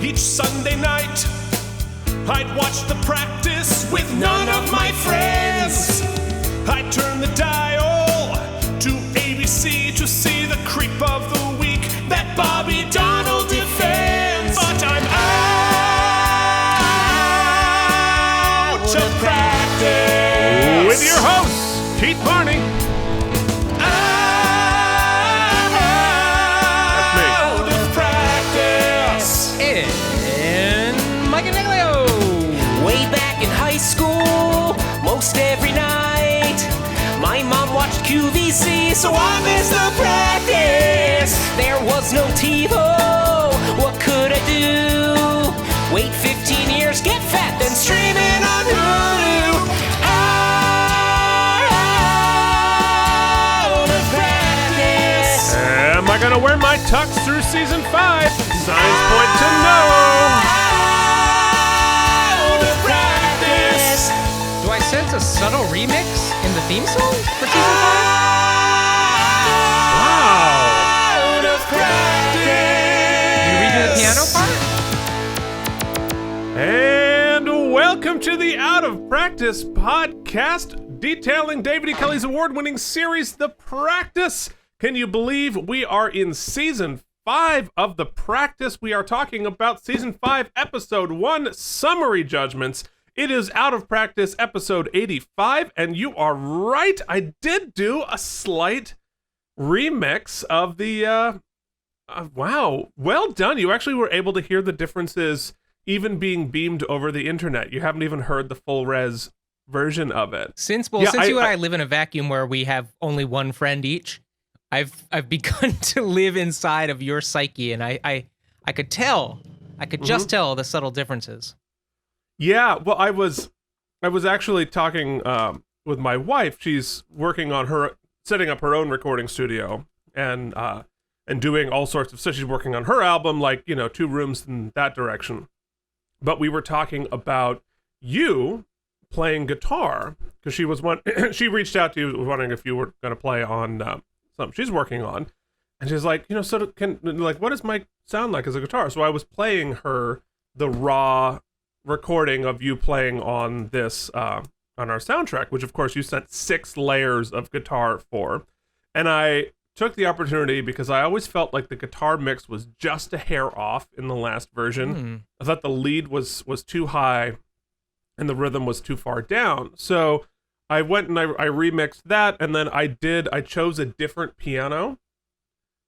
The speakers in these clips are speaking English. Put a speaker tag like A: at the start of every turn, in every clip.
A: Each Sunday night, I'd watch the practice with none of my friends. I'd turn the dial to ABC to see the creep of the week that Bobby Donald defends. But I'm out of practice.
B: With your hosts, Keith Barney.
A: Out of practice.
C: And Mike and Nicolio.
D: Way back in high school, most every night, my mom watched QVC, so I missed the practice. There was no TiVo, what could I do? Wait 15 years, get fat, then stream it on Hulu. Out of practice.
B: Am I gonna wear my tux through season 5? Signs point to no.
A: Out of practice.
C: Do I sense a subtle remix in the theme song for season 5?
A: Out of practice.
C: You redo the piano part?
B: And welcome to the Out of Practice podcast, detailing David E. Kelly's award-winning series, The Practice. Can you believe we are in season 5 of The Practice? We are talking about season 5, episode 1, Summary Judgments. It is Out of Practice, episode 85, and you are right. I did do a slight remix of the, wow, well done. You actually were able to hear the differences even being beamed over the internet. You haven't even heard the full res version of it.
C: Since you and I live in a vacuum where we have only one friend each, I've begun to live inside of your psyche, and I could tell, just tell the subtle differences.
B: Yeah, well, I was actually talking with my wife. She's working on setting up her own recording studio and doing all sorts of stuff. She's working on her album, like, 2 rooms in that direction. But we were talking about you playing guitar because she reached out to you, was wondering if you were going to play on something she's working on, and she's like, what does Mike sound like as a guitar? So I was playing her the raw recording of you playing on this on our soundtrack, which of course you sent 6 layers of guitar for, and I took the opportunity because I always felt like the guitar mix was just a hair off in the last version. I thought the lead was too high and the rhythm was too far down. So I went and I remixed that, and then I chose a different piano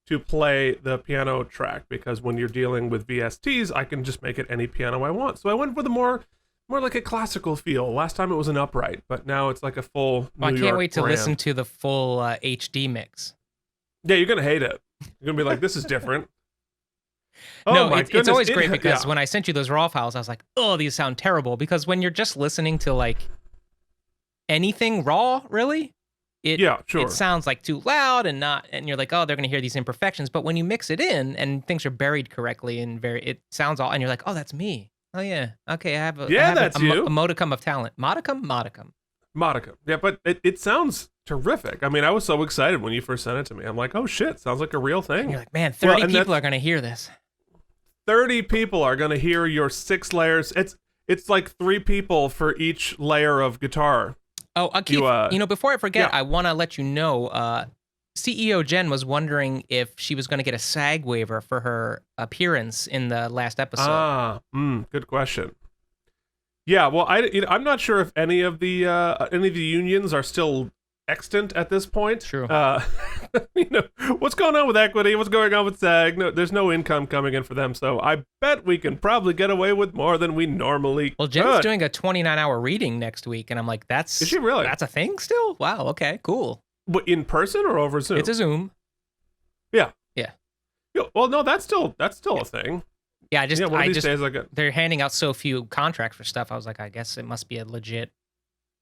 B: to play the piano track, because when you're dealing with VSTs, I can just make it any piano I want. So I went with a more like a classical feel. Last time it was an upright, but now it's like a full New
C: I
B: York
C: can't wait to
B: brand.
C: listen to the full HD mix.
B: Yeah, you're gonna hate it. You're gonna be like, this is different.
C: No,
B: my
C: it's
B: goodness.
C: always great because when I sent you those raw files, I was like, oh, these sound terrible. Because when you're just listening to like anything raw, really, it sounds like too loud and you're like, oh, they're gonna hear these imperfections. But when you mix it in and things are buried correctly and it sounds all, and you're like, oh, that's me. Oh yeah, okay, I have
B: that's you.
C: A modicum of talent. Modicum.
B: Yeah, but it sounds terrific. I mean, I was so excited when you first sent it to me. I'm like, oh shit, sounds like a real thing.
C: And you're like, man, 30 people are gonna hear this.
B: 30 people are gonna hear your 6 layers. It's like 3 people for each layer of guitar.
C: Oh, Keith, before I forget, I want to let you know, CEO Jen was wondering if she was going to get a SAG waiver for her appearance in the last episode.
B: Good question. Yeah, well, I'm not sure if any of the unions are still extant at this point.
C: True.
B: What's going on with equity? What's going on with SAG? No, there's no income coming in for them, so I bet we can probably get away with more than we normally
C: Well, Jen's doing a 29-hour reading next week, and I'm like,
B: Is she really?
C: That's a thing still? Wow, okay, cool.
B: What, in person or over Zoom?
C: It's a Zoom.
B: Yeah.
C: Yeah.
B: Well, no, that's still a thing.
C: Yeah,
B: one of these days
C: they're handing out so few contracts for stuff. I was like, I guess it must be a legit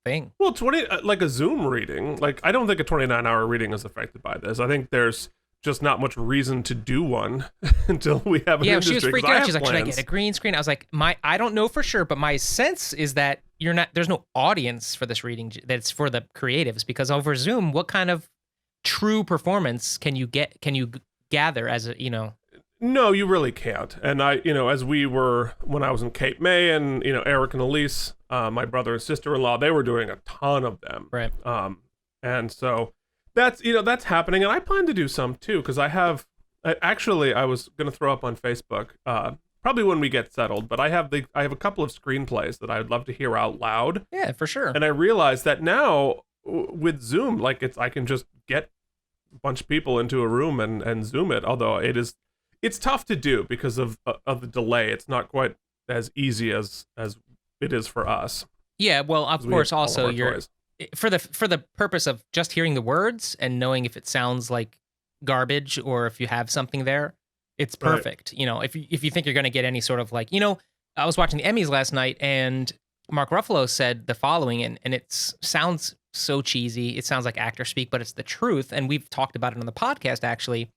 C: thing.
B: Well, like a Zoom reading, like I don't think a 29-hour reading is affected by this. I think there's just not much reason to do one until we have an industry.
C: She was freaking out. She's like, should I get a green screen? I was like, I don't know for sure, but my sense is that there's no audience for this reading. That's for the creatives, because over Zoom, what kind of true performance can you gather as a,
B: No, you really can't. And when I was in Cape May, and Eric and Elise, my brother and sister-in-law, they were doing a ton of them.
C: Right.
B: And so that's happening, and I plan to do some too, because I was going to throw up on Facebook, probably when we get settled, but I have a couple of screenplays that I'd love to hear out loud.
C: Yeah, for sure.
B: And I realized that now with Zoom, I can just get a bunch of people into a room and Zoom it, although it's tough to do because of the delay. It's not quite as easy as it is for us.
C: Yeah, well, of course, also you're
B: toys.
C: for the purpose of just hearing the words and knowing if it sounds like garbage or if you have something there, it's perfect. Right. If you think you're going to get any sort of I was watching the Emmys last night, and Mark Ruffalo said the following, and it sounds so cheesy. It sounds like actor speak, but it's the truth, and we've talked about it on the podcast actually.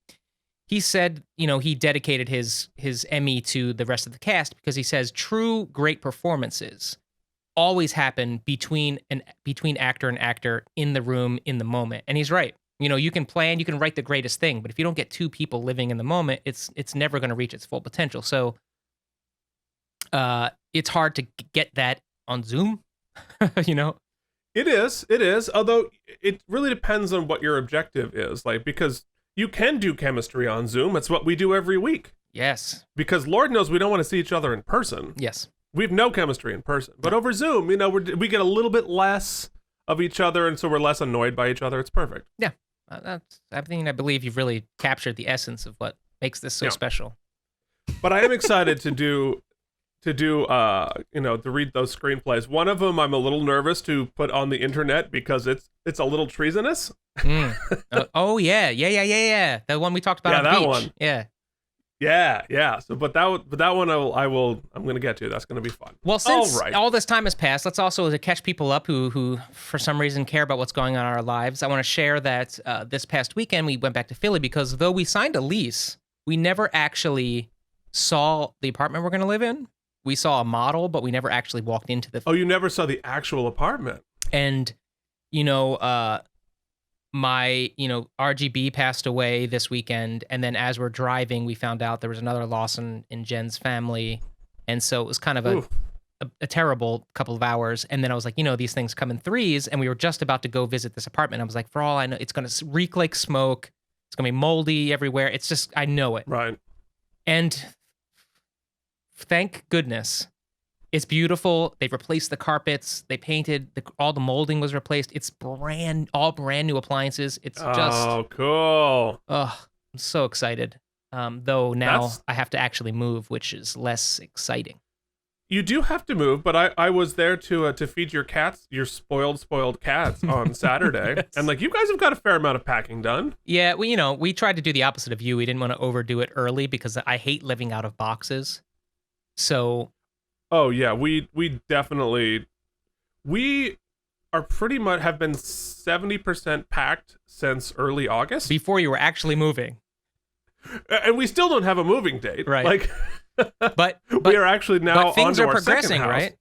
C: He said, he dedicated his Emmy to the rest of the cast because he says true great performances always happen between actor and actor in the room in the moment. And he's right. You can plan, you can write the greatest thing, but if you don't get two people living in the moment, it's never going to reach its full potential. So it's hard to get that on Zoom,
B: It is. Although it really depends on what your objective is, because you can do chemistry on Zoom. It's what we do every week.
C: Yes.
B: Because Lord knows we don't want to see each other in person.
C: Yes.
B: We have no chemistry in person. But over Zoom, we get a little bit less of each other, and so we're less annoyed by each other. It's perfect.
C: Yeah. I believe you've really captured the essence of what makes this so special.
B: But I am excited to read those screenplays. One of them I'm a little nervous to put on the internet because it's a little treasonous.
C: Oh yeah. The one we talked about on the
B: that
C: beach.
B: One. Yeah. So, but that one I'm going to get to. That's going to be fun.
C: Well, since all this time has passed, let's also to catch people up who for some reason care about what's going on in our lives. I want to share that this past weekend we went back to Philly because though we signed a lease, we never actually saw the apartment we're going to live in. We saw a model, but we never actually walked into the.
B: Oh, you never saw the actual apartment.
C: And, my, RGB passed away this weekend. And then as we're driving, we found out there was another loss in Jen's family. And so it was kind of a terrible couple of hours. And then I was like, these things come in threes. And we were just about to go visit this apartment. I was like, for all I know, it's going to reek like smoke. It's going to be moldy everywhere. It's just, I know it.
B: Right.
C: And thank goodness. It's beautiful. They've replaced the carpets. They painted. All the molding was replaced. It's all brand new appliances. It's just...
B: Oh, cool.
C: I'm so excited. Though now I have to actually move, which is less exciting.
B: You do have to move, but I was there to feed your cats, your spoiled cats on Saturday. Yes. And you guys have got a fair amount of packing done.
C: Yeah, we tried to do the opposite of you. We didn't want to overdo it early because I hate living out of boxes. So...
B: Oh yeah, we definitely are pretty much have been 70% packed since early August.
C: Before you were actually moving.
B: And we still don't have a moving date.
C: Right.
B: But we are actually now
C: things
B: onto
C: are
B: our
C: progressing,
B: second house.
C: Right?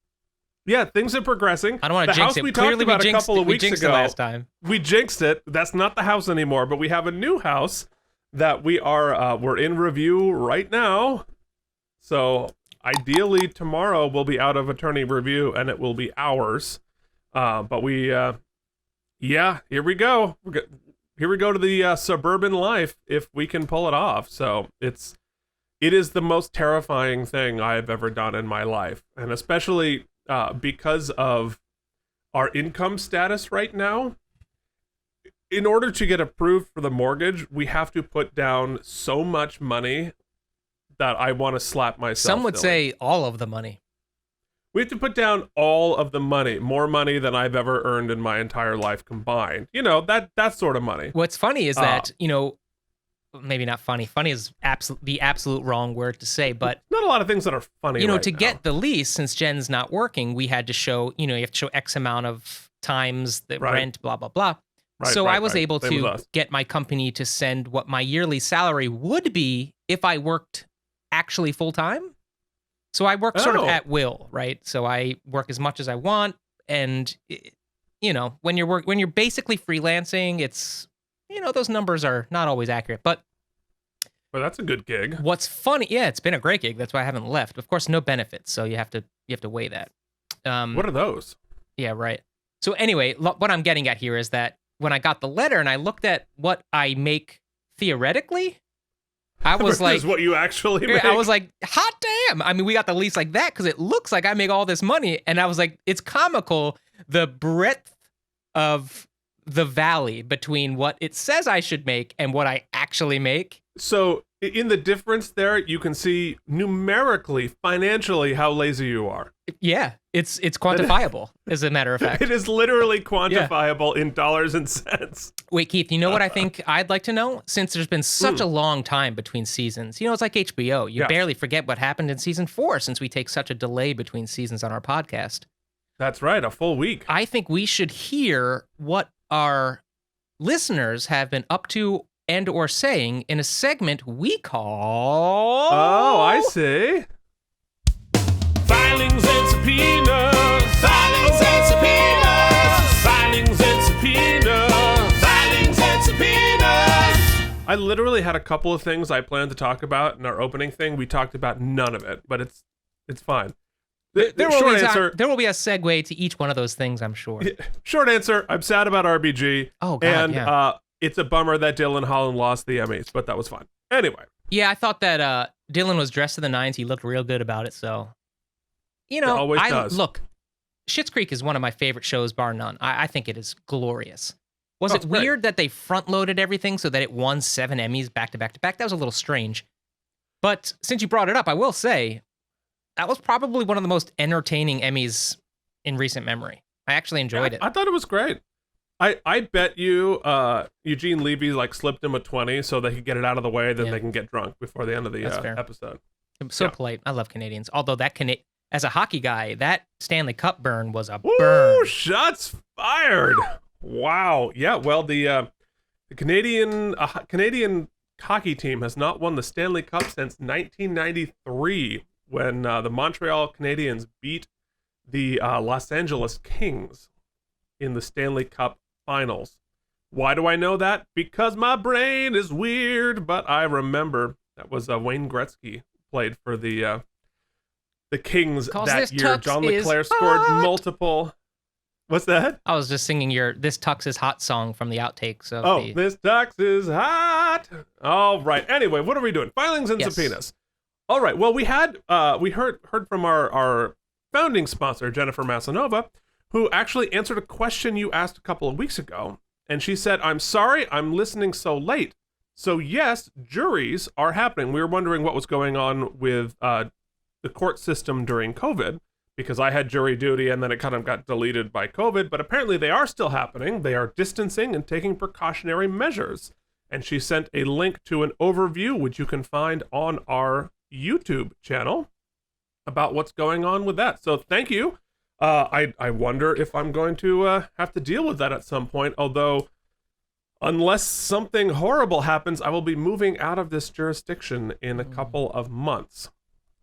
B: Yeah, things are progressing.
C: I don't want to jinx it.
B: We
C: Clearly
B: talked about a couple of weeks ago.
C: Last time.
B: We jinxed it. That's not the house anymore, but we have a new house that we're in review right now. So ideally, tomorrow we'll be out of attorney review and it will be ours. But here we go. Here we go to the suburban life if we can pull it off. So it is the most terrifying thing I've ever done in my life. And especially because of our income status right now. In order to get approved for the mortgage, we have to put down so much money that I want to slap myself.
C: Some would say all of the money.
B: We have to put down all of the money, more money than I've ever earned in my entire life combined. That sort of money.
C: What's funny is that, maybe not funny. Funny is the absolute wrong word to say, but
B: not a lot of things that are funny.
C: To get the lease, since Jen's not working, we had to show, you have to show X amount of times the rent, blah, blah, blah. So I was able to get my company to send what my yearly salary would be if I worked actually full time. So I work sort of at will, right? So I work as much as I want, and when you're basically freelancing, it's those numbers are not always accurate, but
B: Well, that's a good gig.
C: What's funny, yeah, it's been a great gig. That's why I haven't left. Of course, no benefits, so you have to weigh that.
B: What are those?
C: Yeah, right. So anyway, what I'm getting at here is that when I got the letter and I looked at what I make theoretically, I was like,
B: what you actually make.
C: I was like, hot damn. I mean, we got the lease like that because it looks like I make all this money. And I was like, it's comical, the breadth of the valley between what it says I should make and what I actually make.
B: So in the difference there, you can see numerically, financially, how lazy you are.
C: Yeah, it's quantifiable, as a matter of fact.
B: It is literally quantifiable in dollars and cents.
C: Wait, Keith, you know what I think I'd like to know? Since there's been such a long time between seasons. You know, it's like HBO. You barely forget what happened in season 4 since we take such a delay between seasons on our podcast.
B: That's right, a full week.
C: I think we should hear what our listeners have been up to and or saying in a segment we call...
B: Oh, I see.
A: Filings and subpoenas. Filings and subpoenas. Filings and subpoenas. Filings and subpoenas.
B: I literally had a couple of things I planned to talk about in our opening thing. We talked about none of it, but it's fine.
C: There will be a segue to each one of those things, I'm sure.
B: Short answer, I'm sad about RBG.
C: Oh, God,
B: and it's a bummer that Dylan Holland lost the Emmys, but that was fine. Anyway.
C: Yeah, I thought that Dylan was dressed to the nines. He looked real good about it, so... You know,
B: always does.
C: Look, Schitt's Creek is one of my favorite shows, bar none. I think it is glorious. Was it weird that they front-loaded everything so that it won 7 Emmys back to back to back? That was a little strange. But since you brought it up, I will say, that was probably one of the most entertaining Emmys in recent memory. I actually enjoyed it.
B: I thought it was great. I bet you Eugene Levy slipped him a 20 so they could get it out of the way, then they can get drunk before the end of the episode.
C: I'm so polite. I love Canadians. Although as a hockey guy, that Stanley Cup burn was a burn.
B: Ooh, shots fired. Wow. Yeah, well, the Canadian hockey team has not won the Stanley Cup since 1993 when the Montreal Canadiens beat the Los Angeles Kings in the Stanley Cup finals. Why do I know that? Because my brain is weird, but I remember that was Wayne Gretzky played for the Kings that year. John LeClaire scored multiple. What's that?
C: I was just singing your "This Tux is Hot" song from the outtakes.
B: This Tux is hot. All right. Anyway, what are we doing? Filings and subpoenas. All right. Well, we heard from our founding sponsor, Jennifer Massanova, who actually answered a question you asked a couple of weeks ago. And she said, "I'm sorry, I'm listening so late. So yes, juries are happening." We were wondering what was going on with the court system during COVID, because I had jury duty and then it kind of got deleted by COVID, but apparently they are still happening. They are distancing and taking precautionary measures. And she sent a link to an overview, which you can find on our YouTube channel, about what's going on with that. So thank you. I wonder if I'm going to have to deal with that at some point, although unless something horrible happens, I will be moving out of this jurisdiction in a couple of months.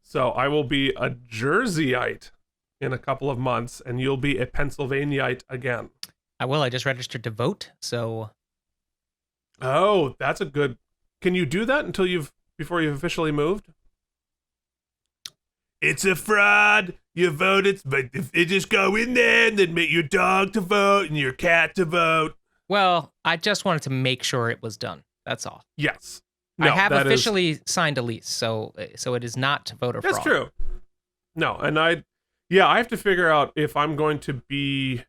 B: So I will be a Jerseyite in a couple of months, and you'll be a Pennsylvaniaite again.
C: I will. I just registered to vote, so...
B: Oh, that's a good... Can you do that before you've officially moved? It's a fraud. You voted, but if you just go in there and then make your dog to vote and your cat to vote.
C: Well, I just wanted to make sure it was done. That's all.
B: Yes.
C: No, I have officially signed a lease, so it is not voter fraud.
B: That's true. No, and I have to figure out if I'm going to be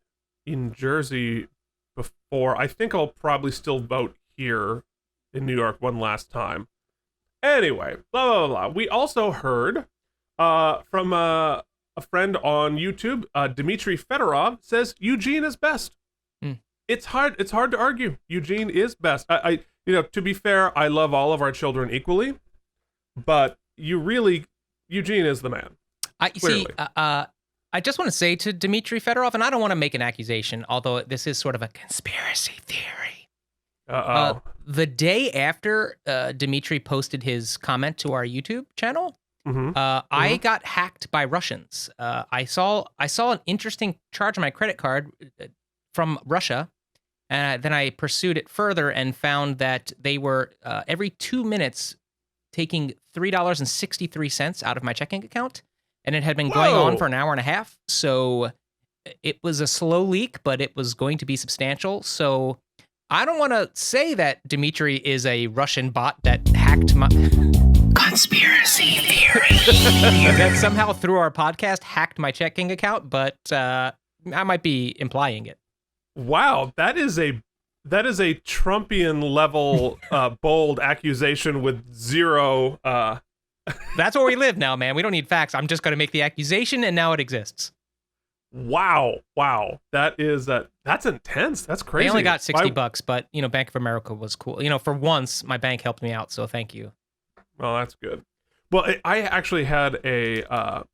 B: in Jersey before. I think I'll probably still vote here in New York one last time. Anyway, blah, blah, blah, blah. We also heard from a friend on YouTube, Dmitry Fedorov, says Eugene is best. It's hard to argue. Eugene is best. I to be fair, I love all of our children equally, but Eugene is the man.
C: I just want to say to Dmitry Fedorov, and I don't want to make an accusation, although this is sort of a conspiracy theory. The day after Dmitry posted his comment to our YouTube channel, I got hacked by Russians. I saw an interesting charge on my credit card from Russia. Then I pursued it further and found that they were every 2 minutes taking $3.63 out of my checking account, and it had been going on for an hour and a half. So it was a slow leak, but it was going to be substantial. So I don't want to say that Dimitri is a Russian bot that hacked my... Conspiracy theory. That somehow through our podcast hacked my checking account, but I might be implying it.
B: Wow, that is a Trumpian level bold accusation with zero.
C: That's where we live now, man. We don't need facts. I'm just going to make the accusation, and now it exists.
B: Wow, that's intense. That's crazy.
C: I only got $60, but Bank of America was cool. For once, my bank helped me out, so thank you.
B: Well, that's good. Well, I actually had a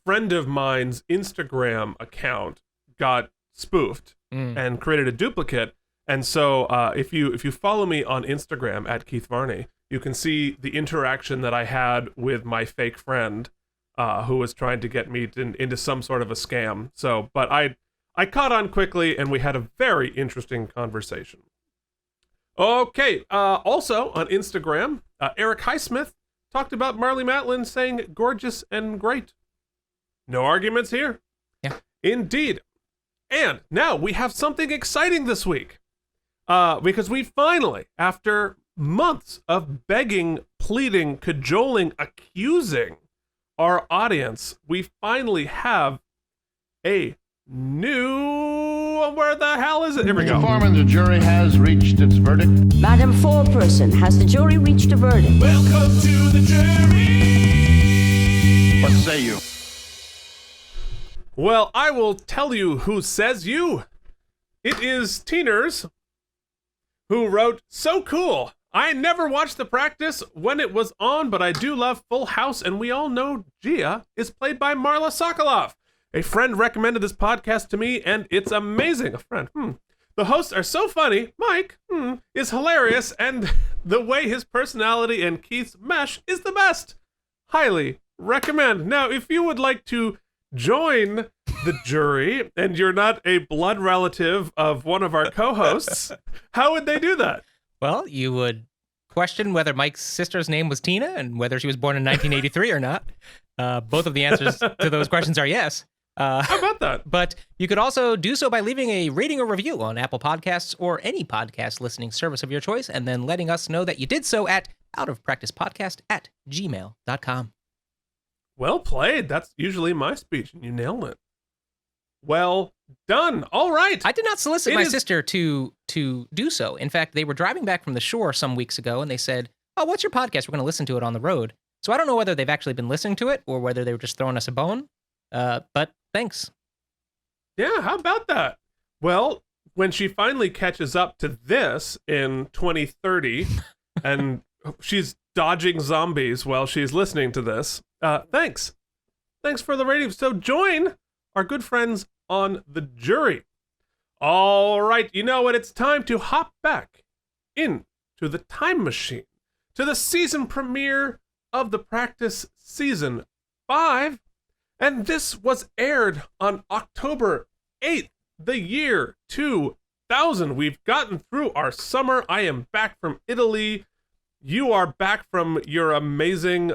B: friend of mine's Instagram account got spoofed and created a duplicate. And so if you follow me on Instagram at Keith Varney, you can see the interaction that I had with my fake friend who was trying to get me into some sort of a scam. So, but I caught on quickly, and we had a very interesting conversation. Okay, also on Instagram, Eric Highsmith talked about Marley Matlin saying gorgeous and great. No arguments here.
C: Yeah.
B: Indeed. And now we have something exciting this week. Because we finally, after months of begging, pleading, cajoling, accusing our audience, we finally have a new... Where the hell is it? Here we go.
E: Mr. Foreman, the jury has reached its verdict.
F: Madam Foreperson, has the jury reached a verdict?
A: Welcome to the jury.
E: What say you?
B: Well, I will tell you who says you. It is Teeners, who wrote, "So cool. I never watched the practice when it was on, but I do love Full House, and we all know Gia is played by Marla Sokoloff. A friend recommended this podcast to me, and it's amazing." A friend. The hosts are so funny. Mike is hilarious, and the way his personality and Keith's mesh is the best. Highly recommend. Now, if you would like to join the jury, and you're not a blood relative of one of our co-hosts, how would they do that?
C: Well, you would question whether Mike's sister's name was Tina and whether she was born in 1983 or not. Both of the answers to those questions are yes.
B: How about that?
C: But you could also do so by leaving a rating or review on Apple Podcasts or any podcast listening service of your choice, and then letting us know that you did so at outofpracticepodcast@gmail.com.
B: Well played. That's usually my speech, and you nailed it. Well done. All right.
C: I did not solicit my sister to do so. In fact, they were driving back from the shore some weeks ago, and they said, "Oh, what's your podcast? We're going to listen to it on the road." So I don't know whether they've actually been listening to it or whether they were just throwing us a bone. But thanks.
B: Yeah, how about that? Well, when she finally catches up to this in 2030, and she's dodging zombies while she's listening to this, thanks. Thanks for the rating. So join our good friends on the jury. All right, you know what? It's time to hop back into the time machine to the season premiere of The Practice Season 5. And this was aired on October 8th, the year 2000. We've gotten through our summer. I am back from Italy. You are back from your amazing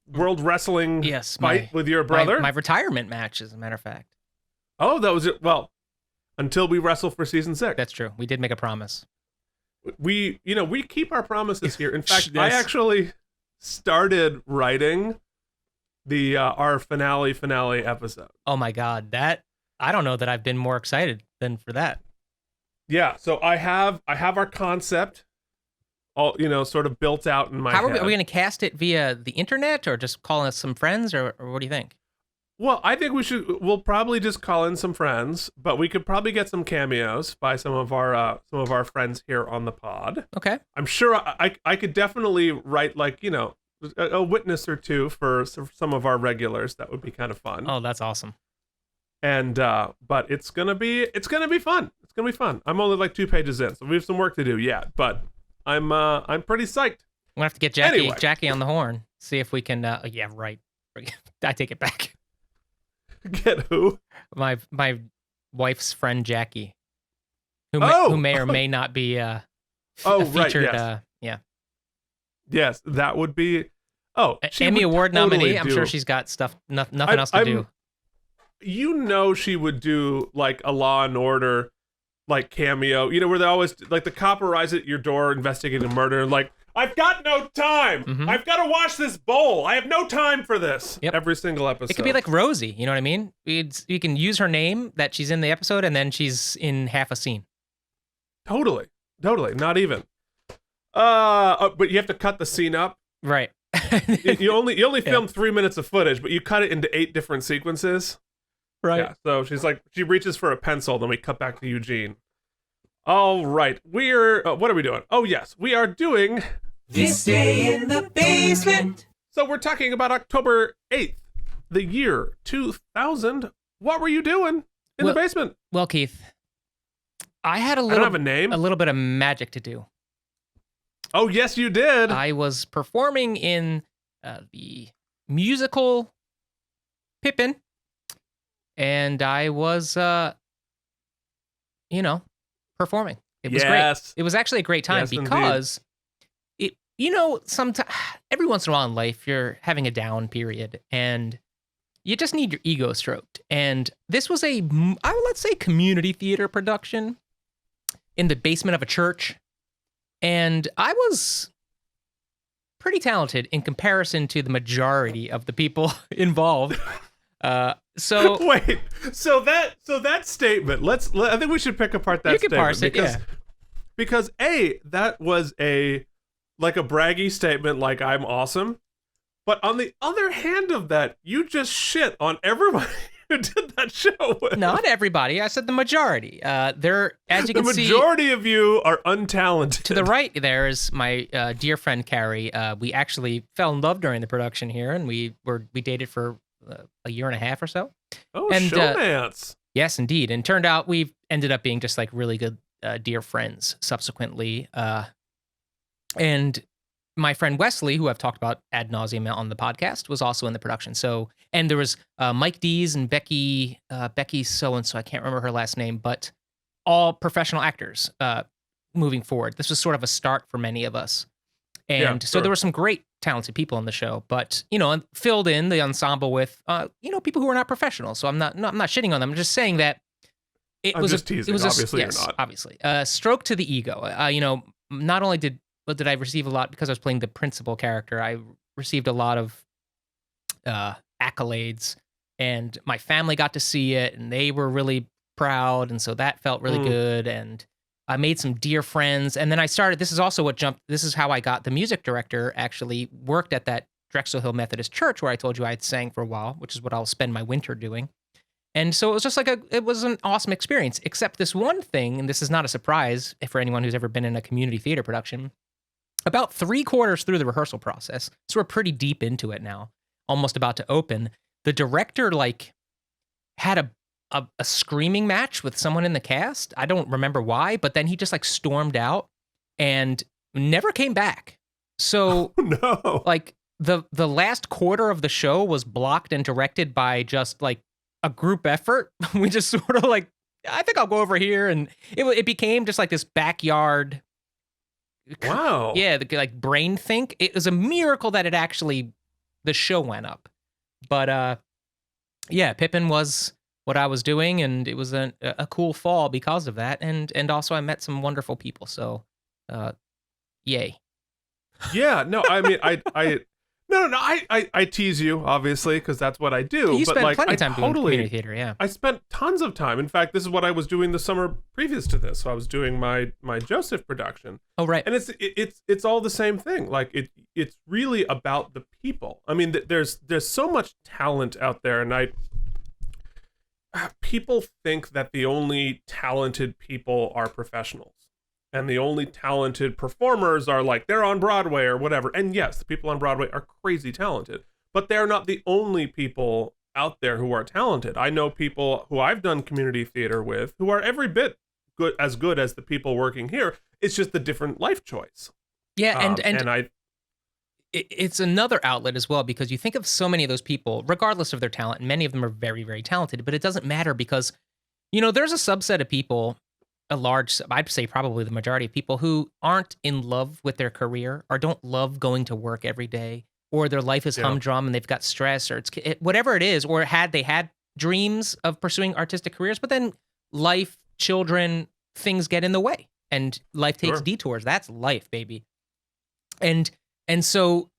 B: World Wrestling fight with your brother.
C: My retirement match, as a matter of fact.
B: Oh, that was it. Well, until we wrestle for season 6.
C: That's true. We did make a promise.
B: We keep our promises here. In fact, yes. I actually started writing the our finale episode.
C: Oh my God, that I don't know that I've been more excited than for that.
B: Yeah, so I have our concept all sort of built out in my head.
C: Are we going to cast it via the internet or just call us some friends, or what do you think?
B: Well, I think we'll probably just call in some friends, but we could probably get some cameos by some of our friends here on the pod.
C: Okay.
B: I'm sure I could definitely write a witness or two for some of our regulars. That would be kind of fun.
C: Oh, that's awesome.
B: And but it's gonna be fun. It's gonna be fun. I'm only like 2 pages in, so we have some work to do yet. But I'm pretty psyched.
C: We're gonna have to get Jackie on the horn. See if we can. Yeah, right. I take it back.
B: Get who?
C: My wife's friend Jackie, who may or may not be featured.
B: Right, yes.
C: Yeah.
B: Yes, that would be. Oh,
C: Emmy Award nominee. I'm
B: do-
C: sure she's got stuff, nothing else to do.
B: You know, she would do like a Law and Order, like cameo. You know, where they always like the cop arrives at your door investigating a murder, and like, I've got no time.
C: Mhm.
B: I've got to wash this bowl. I have no time for this.
C: Yep.
B: Every single episode.
C: It could be like Rosie. You know what I mean? You can use her name that she's in the episode, and then she's in half a scene.
B: Totally. Not even. But you have to cut the scene up.
C: Right.
B: You only film 3 minutes of footage, but you cut it into 8 different sequences.
C: Right.
B: Yeah. So she reaches for a pencil, then we cut back to Eugene. All right. What are we doing? Oh yes, we are doing
D: This Day in the Basement.
B: So we're talking about October 8th, the year 2000. What were you doing in the basement?
C: Well, Keith, I had
B: I don't have a name.
C: a little bit of magic to do.
B: Oh yes, you did.
C: I was performing in the musical Pippin, and I was, performing. It was great. It was actually a great time because sometimes every once in a while in life you're having a down period and you just need your ego stroked. And this was let's say community theater production in the basement of a church. And I was pretty talented in comparison to the majority of the people involved. So
B: wait, so that statement. I think we should pick apart that
C: you can
B: statement
C: parse it,
B: because that was a braggy statement, like I'm awesome. But on the other hand of that, you just shit on everybody who did that show.
C: Not everybody. I said the majority. As you can see,
B: the majority of you are untalented.
C: To the right there is my dear friend Carrie. We actually fell in love during the production here, and we dated for a year and a half or so.
B: Oh,
C: and,
B: showmance.
C: Yes, indeed. And turned out we've ended up being just like really good dear friends subsequently. And my friend Wesley, who I've talked about ad nauseum on the podcast, was also in the production. So, and there was Mike Dees and Becky so-and-so, I can't remember her last name, but all professional actors moving forward. This was sort of a start for many of us. And so there were some great talented people in the show, but, filled in the ensemble with, people who are not professional. So I'm not shitting on them. I'm just saying that it was
B: teasing. Obviously, you're not.
C: Obviously. Stroke to the ego. Not only did I receive a lot because I was playing the principal character, I received a lot of accolades, and my family got to see it, and they were really proud, and so that felt really good, and I made some dear friends, and then I started, this is how I got the music director, actually worked at that Drexel Hill Methodist Church where I told you I had sang for a while, which is what I'll spend my winter doing. And so it was just it was an awesome experience, except this one thing, and this is not a surprise for anyone who's ever been in a community theater production. About 3/4 through the rehearsal process, so we're pretty deep into it now, almost about to open, the director had a screaming match with someone in the cast. I don't remember why, but then he just stormed out and never came back. So
B: no.
C: The last quarter of the show was blocked and directed by just a group effort. We just sort of I think I'll go over here, and it became just this backyard.
B: Wow.
C: Yeah, brain think. It was a miracle that the show went up. But Pippin was what I was doing, and it was a cool fall because of that. And also I met some wonderful people. So, yay.
B: Yeah. No. I mean, I tease you, obviously, because that's what I do.
C: You spent plenty of time doing community theater, yeah.
B: I spent tons of time. In fact, this is what I was doing the summer previous to this. So I was doing my Joseph production.
C: Oh, right.
B: And it's all the same thing. It's really about the people. I mean, there's so much talent out there, and people think that the only talented people are professionals. And the only talented performers are they're on Broadway or whatever. And yes, the people on Broadway are crazy talented, but they're not the only people out there who are talented. I know people who I've done community theater with who are every bit good as the people working here. It's just a different life choice.
C: Yeah, it's another outlet as well, because you think of so many of those people, regardless of their talent, and many of them are very, very talented, but it doesn't matter because, there's a subset of people I'd say probably the majority of people who aren't in love with their career or don't love going to work every day, or their life is humdrum and they've got stress, or whatever it is, or they had dreams of pursuing artistic careers, but then life, children, things get in the way and life takes detours. That's life, baby. And so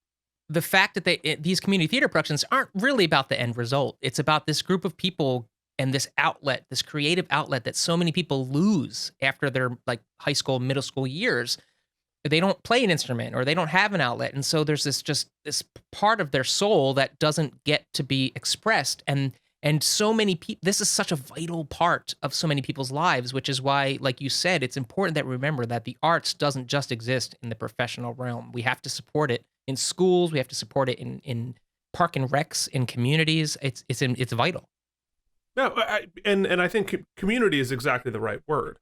C: the fact that these community theater productions aren't really about the end result. It's about this group of people and this outlet, this creative outlet that so many people lose after their like high school, middle school years. They don't play an instrument or they don't have an outlet. And so there's this part of their soul that doesn't get to be expressed. And so many people, this is such a vital part of so many people's lives, which is why, like you said, it's important that we remember that the arts doesn't just exist in the professional realm. We have to support it in schools. We have to support it in park and recs, in communities. It's vital.
B: No, and I think community is exactly the right word,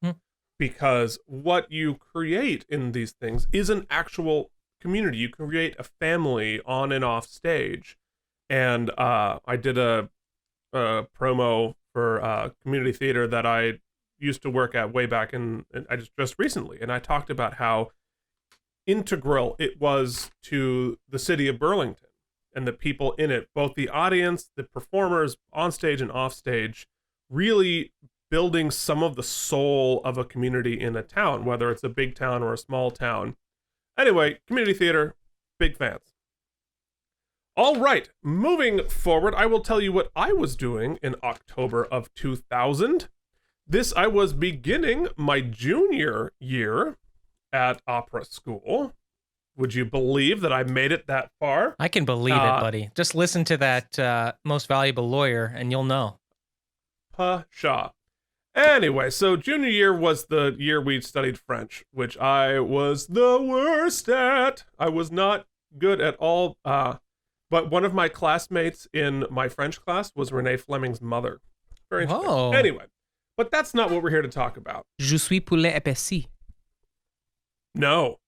B: because what you create in these things is an actual community. You create a family on and off stage. And I did a promo for community theater that I used to work at way back in just recently, and I talked about how integral it was to the city of Burlington and the people in it, both the audience, the performers on stage and off stage, really building some of the soul of a community in a town, whether it's a big town or a small town. Anyway, community theater, big fans. All right, moving forward, I will tell you what I was doing in October of 2000. I was beginning my junior year at opera school. Would you believe that I made it that far?
C: I can believe it, buddy. Just listen to that Most Valuable Lawyer and you'll know.
B: Pshaw. Anyway, so junior year was the year we studied French, which I was the worst at. I was not good at all. But one of my classmates in my French class was Renee Fleming's mother. Very interesting.
C: Whoa.
B: Anyway, but that's not what we're here to talk about.
C: Je suis poulet épaissi.
B: No.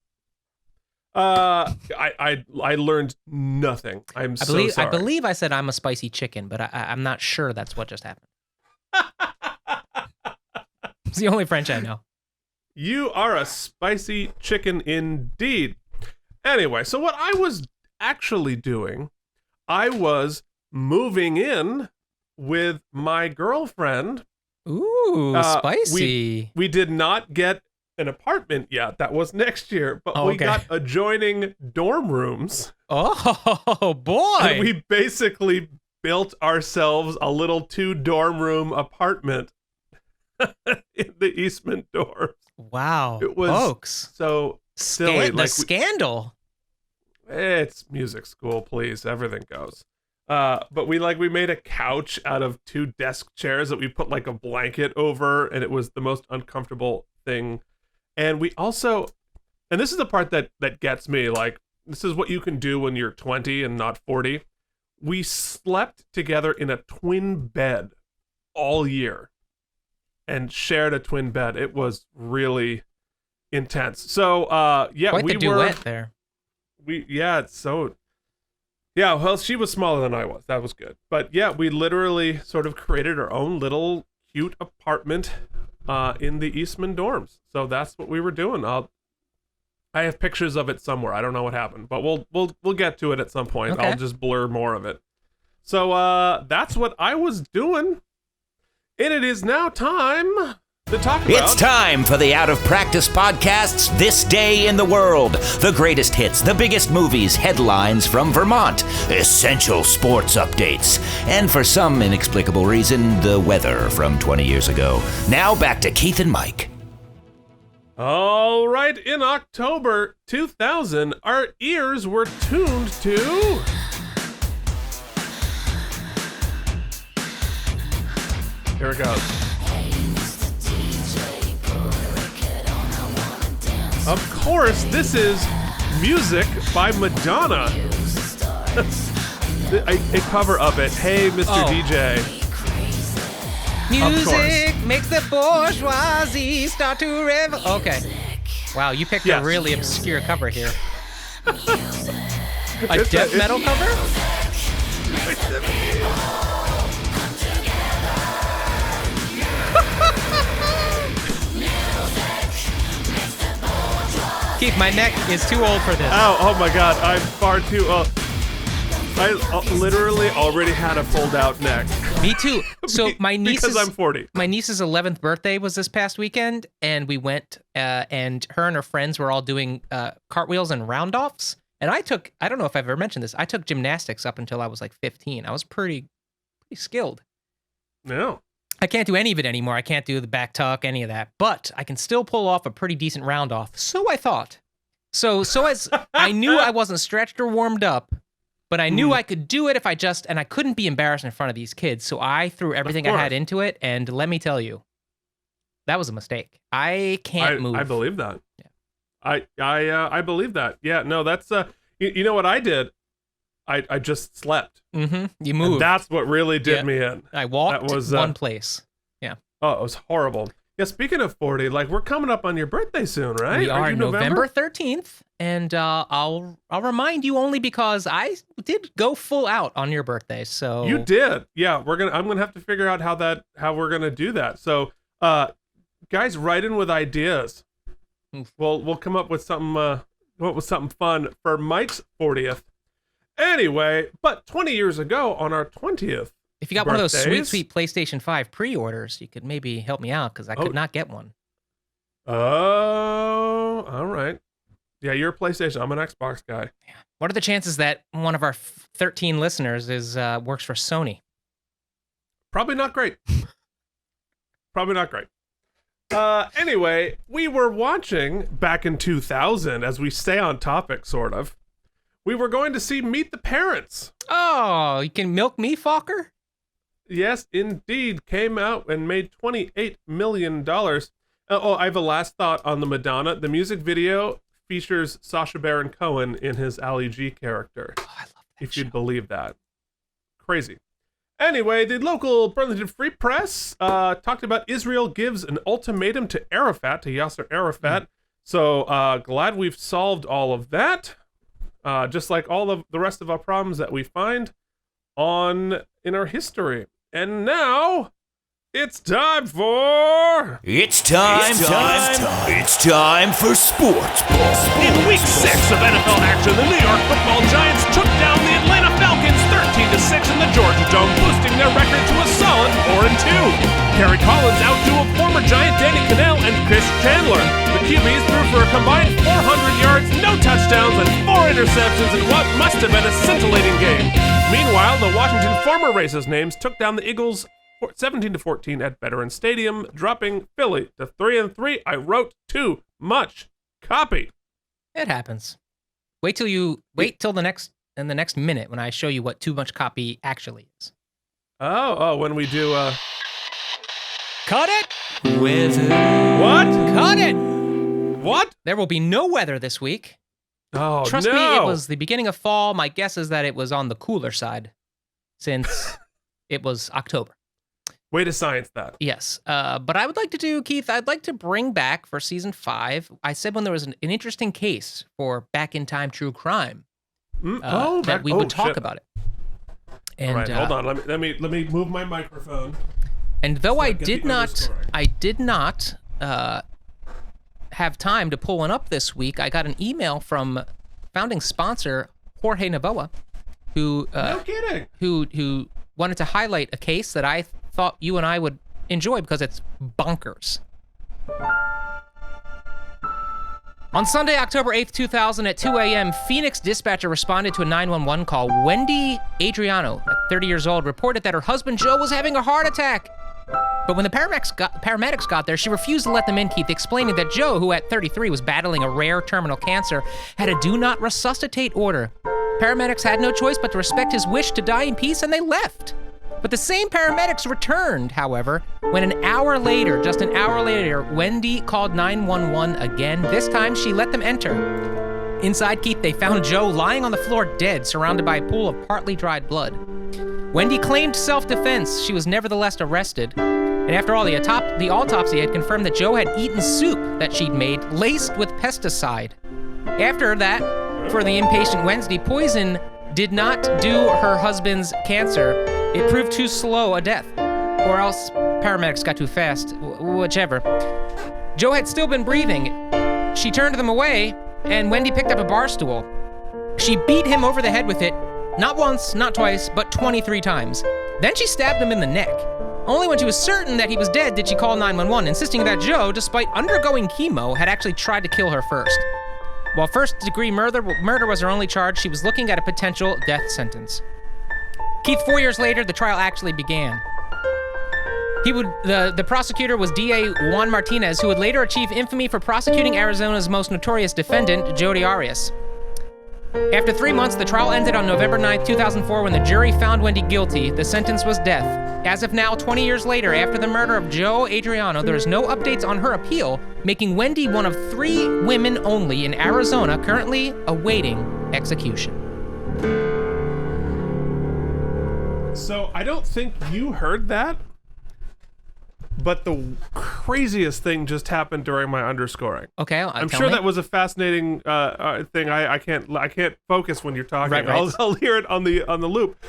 B: I learned nothing. So sorry.
C: I believe I said I'm a spicy chicken, but I'm not sure that's what just happened. It's the only French I know.
B: You are a spicy chicken indeed. Anyway, so what I was actually doing, I was moving in with my girlfriend.
C: Ooh, spicy.
B: We did not get an apartment yet. That was next year, but we got adjoining dorm rooms.
C: Oh boy.
B: And we basically built ourselves a little 2-dorm room apartment in the Eastman dorms.
C: Wow.
B: It was
C: folks.
B: So silly.
C: Scandal.
B: It's music school, please. Everything goes. But we made a couch out of 2 desk chairs that we put like a blanket over, and it was the most uncomfortable thing. And we also, and this is the part that gets me, like, this is what you can do when you're 20 and not 40. We slept together in a twin bed all year and shared a twin bed. It was really intense. So,
C: quite the duet there.
B: Well, she was smaller than I was. That was good. But yeah, we literally sort of created our own little cute apartment in the Eastman dorms. So that's what we were doing. I have pictures of it somewhere. I don't know what happened, but we'll get to it at some point.
C: Okay.
B: I'll just blur more of it. So that's what I was doing. And it is now time to talk about...
G: It's time for the Out of Practice Podcast's This Day in the World. The greatest hits, the biggest movies, headlines from Vermont, essential sports updates, and for some inexplicable reason, the weather from 20 years ago. Now back to Keith and Mike.
B: All right, in October 2000, our ears were tuned to... Here it goes. Of course, this is music by Madonna. A cover of it. Hey, Mr. DJ.
C: Music makes the bourgeoisie start to revel. Okay. Wow, you picked a really obscure cover here. A death metal cover? Keith, my neck is too old for this.
B: Oh my God, I'm far too old. I literally already had a pulled out neck.
C: Me too. So my niece's,
B: because I'm 40.
C: My niece's 11th birthday was this past weekend, and we went, and her and her friends were all doing cartwheels and round-offs. And I don't know if I've ever mentioned this, I took gymnastics up until I was like 15. I was pretty skilled.
B: No.
C: I can't do any of it anymore. I can't do the back tuck, any of that. But I can still pull off a pretty decent round-off. So I thought. So as I knew I wasn't stretched or warmed up, but I knew I could do it if I just, and I couldn't be embarrassed in front of these kids. So I threw everything I had into it, and let me tell you, that was a mistake. I can't move.
B: I believe that. Yeah. I believe that. Yeah, no, that's, you know what I did? I just slept.
C: Mm-hmm. You moved.
B: And that's what really did me in.
C: I walked one place. Yeah.
B: Oh, it was horrible. Yeah, speaking of 40, like we're coming up on your birthday soon, right?
C: We are November 13th, and I'll remind you only because I did go full out on your birthday. So
B: you did, yeah. I'm gonna have to figure out how we're gonna do that. So, guys, write in with ideas. We'll come up with something fun for Mike's 40th. Anyway, but 20 years ago on our 20th.
C: If you got one of those sweet PlayStation 5 pre-orders, you could maybe help me out because I could not get one.
B: Oh, all right. Yeah, you're a PlayStation. I'm an Xbox guy.
C: Yeah. What are the chances that one of our 13 listeners works for Sony?
B: Probably not great. Probably not great. Anyway, we were watching back in 2000, as we stay on topic, sort of. We were going to see Meet the Parents.
C: Oh, you can milk me, Fokker?
B: Yes, indeed. Came out and made $28 million. I have a last thought on the Madonna. The music video features Sacha Baron Cohen in his Ali G character.
C: Oh, I love that
B: if you'd believe that. Crazy. Anyway, the local Burlington Free Press talked about Israel gives an ultimatum to Yasser Arafat. So glad we've solved all of that. Just like all of the rest of our problems that we find in our history. And now, it's time for...
G: It's time for Sportsball.
A: In Week 6 of NFL action, the New York Football Giants took down the Atlanta Falcons 13-6 in the Georgia Dome, boosting their record to a solid 4-2. Kerry Collins outdueled former Giant Danny Cannell and Chris Chandler. The QBs threw for a combined 400 yards, no touchdowns, and 4 interceptions in what must have been a scintillating game. Meanwhile, the Washington former Races names took down the Eagles 17-14 at Veterans Stadium, dropping Philly to 3-3. I wrote too much copy.
C: It happens. Wait till the next minute when I show you what too much copy actually is.
B: Oh, when we do
C: Cut it!
G: Weather.
B: What?
C: Cut it!
B: What?
C: There will be no weather this week.
B: Oh,
C: Trust me, it was the beginning of fall. My guess is that it was on the cooler side since it was October.
B: Way to science that.
C: Yes. But I would like to do, Keith, I'd like to bring back for season 5. I said when there was an interesting case for back in time true crime that we would talk about it. And,
B: all right, hold on. Let me move my microphone.
C: And though I did not have time to pull one up this week, I got an email from founding sponsor Jorge Navoa, who
B: no kidding,
C: who wanted to highlight a case that I thought you and I would enjoy because it's bonkers. On Sunday, October 8th, 2000 at 2 a.m., Phoenix dispatcher responded to a 911 call. Wendy Adriano, at 30 years old, reported that her husband Joe was having a heart attack. But when the paramedics got there, she refused to let them in, Keith, explaining that Joe, who at 33 was battling a rare terminal cancer, had a do not resuscitate order. Paramedics had no choice but to respect his wish to die in peace, and they left. But the same paramedics returned, however, when just an hour later, Wendy called 911 again. This time, she let them enter. Inside, Keith, they found Joe lying on the floor dead, surrounded by a pool of partly dried blood. Wendy claimed self-defense. She was nevertheless arrested. And after all, the autopsy had confirmed that Joe had eaten soup that she'd made, laced with pesticide. After that, for the impatient Wednesday, poison did not do her husband's cancer. It proved too slow a death. Or else paramedics got too fast, whichever. Joe had still been breathing. She turned them away, and Wendy picked up a bar stool. She beat him over the head with it, not once, not twice, but 23 times. Then she stabbed him in the neck. Only when she was certain that he was dead did she call 911, insisting that Joe, despite undergoing chemo, had actually tried to kill her first. While first-degree murder was her only charge, she was looking at a potential death sentence. Keith, 4 years later, the trial actually began. The prosecutor was DA Juan Martinez, who would later achieve infamy for prosecuting Arizona's most notorious defendant, Jodi Arias. After 3 months, the trial ended on November 9th, 2004, when the jury found Wendy guilty. The sentence was death. As of now, 20 years later, after the murder of Joe Adriano, there is no updates on her appeal, making Wendy one of 3 women only in Arizona currently awaiting execution.
B: So I don't think you heard that, but the craziest thing just happened during my underscoring.
C: Okay,
B: I'm sure that was a fascinating thing. I can't focus when you're talking.
C: Right.
B: I'll hear it on the loop.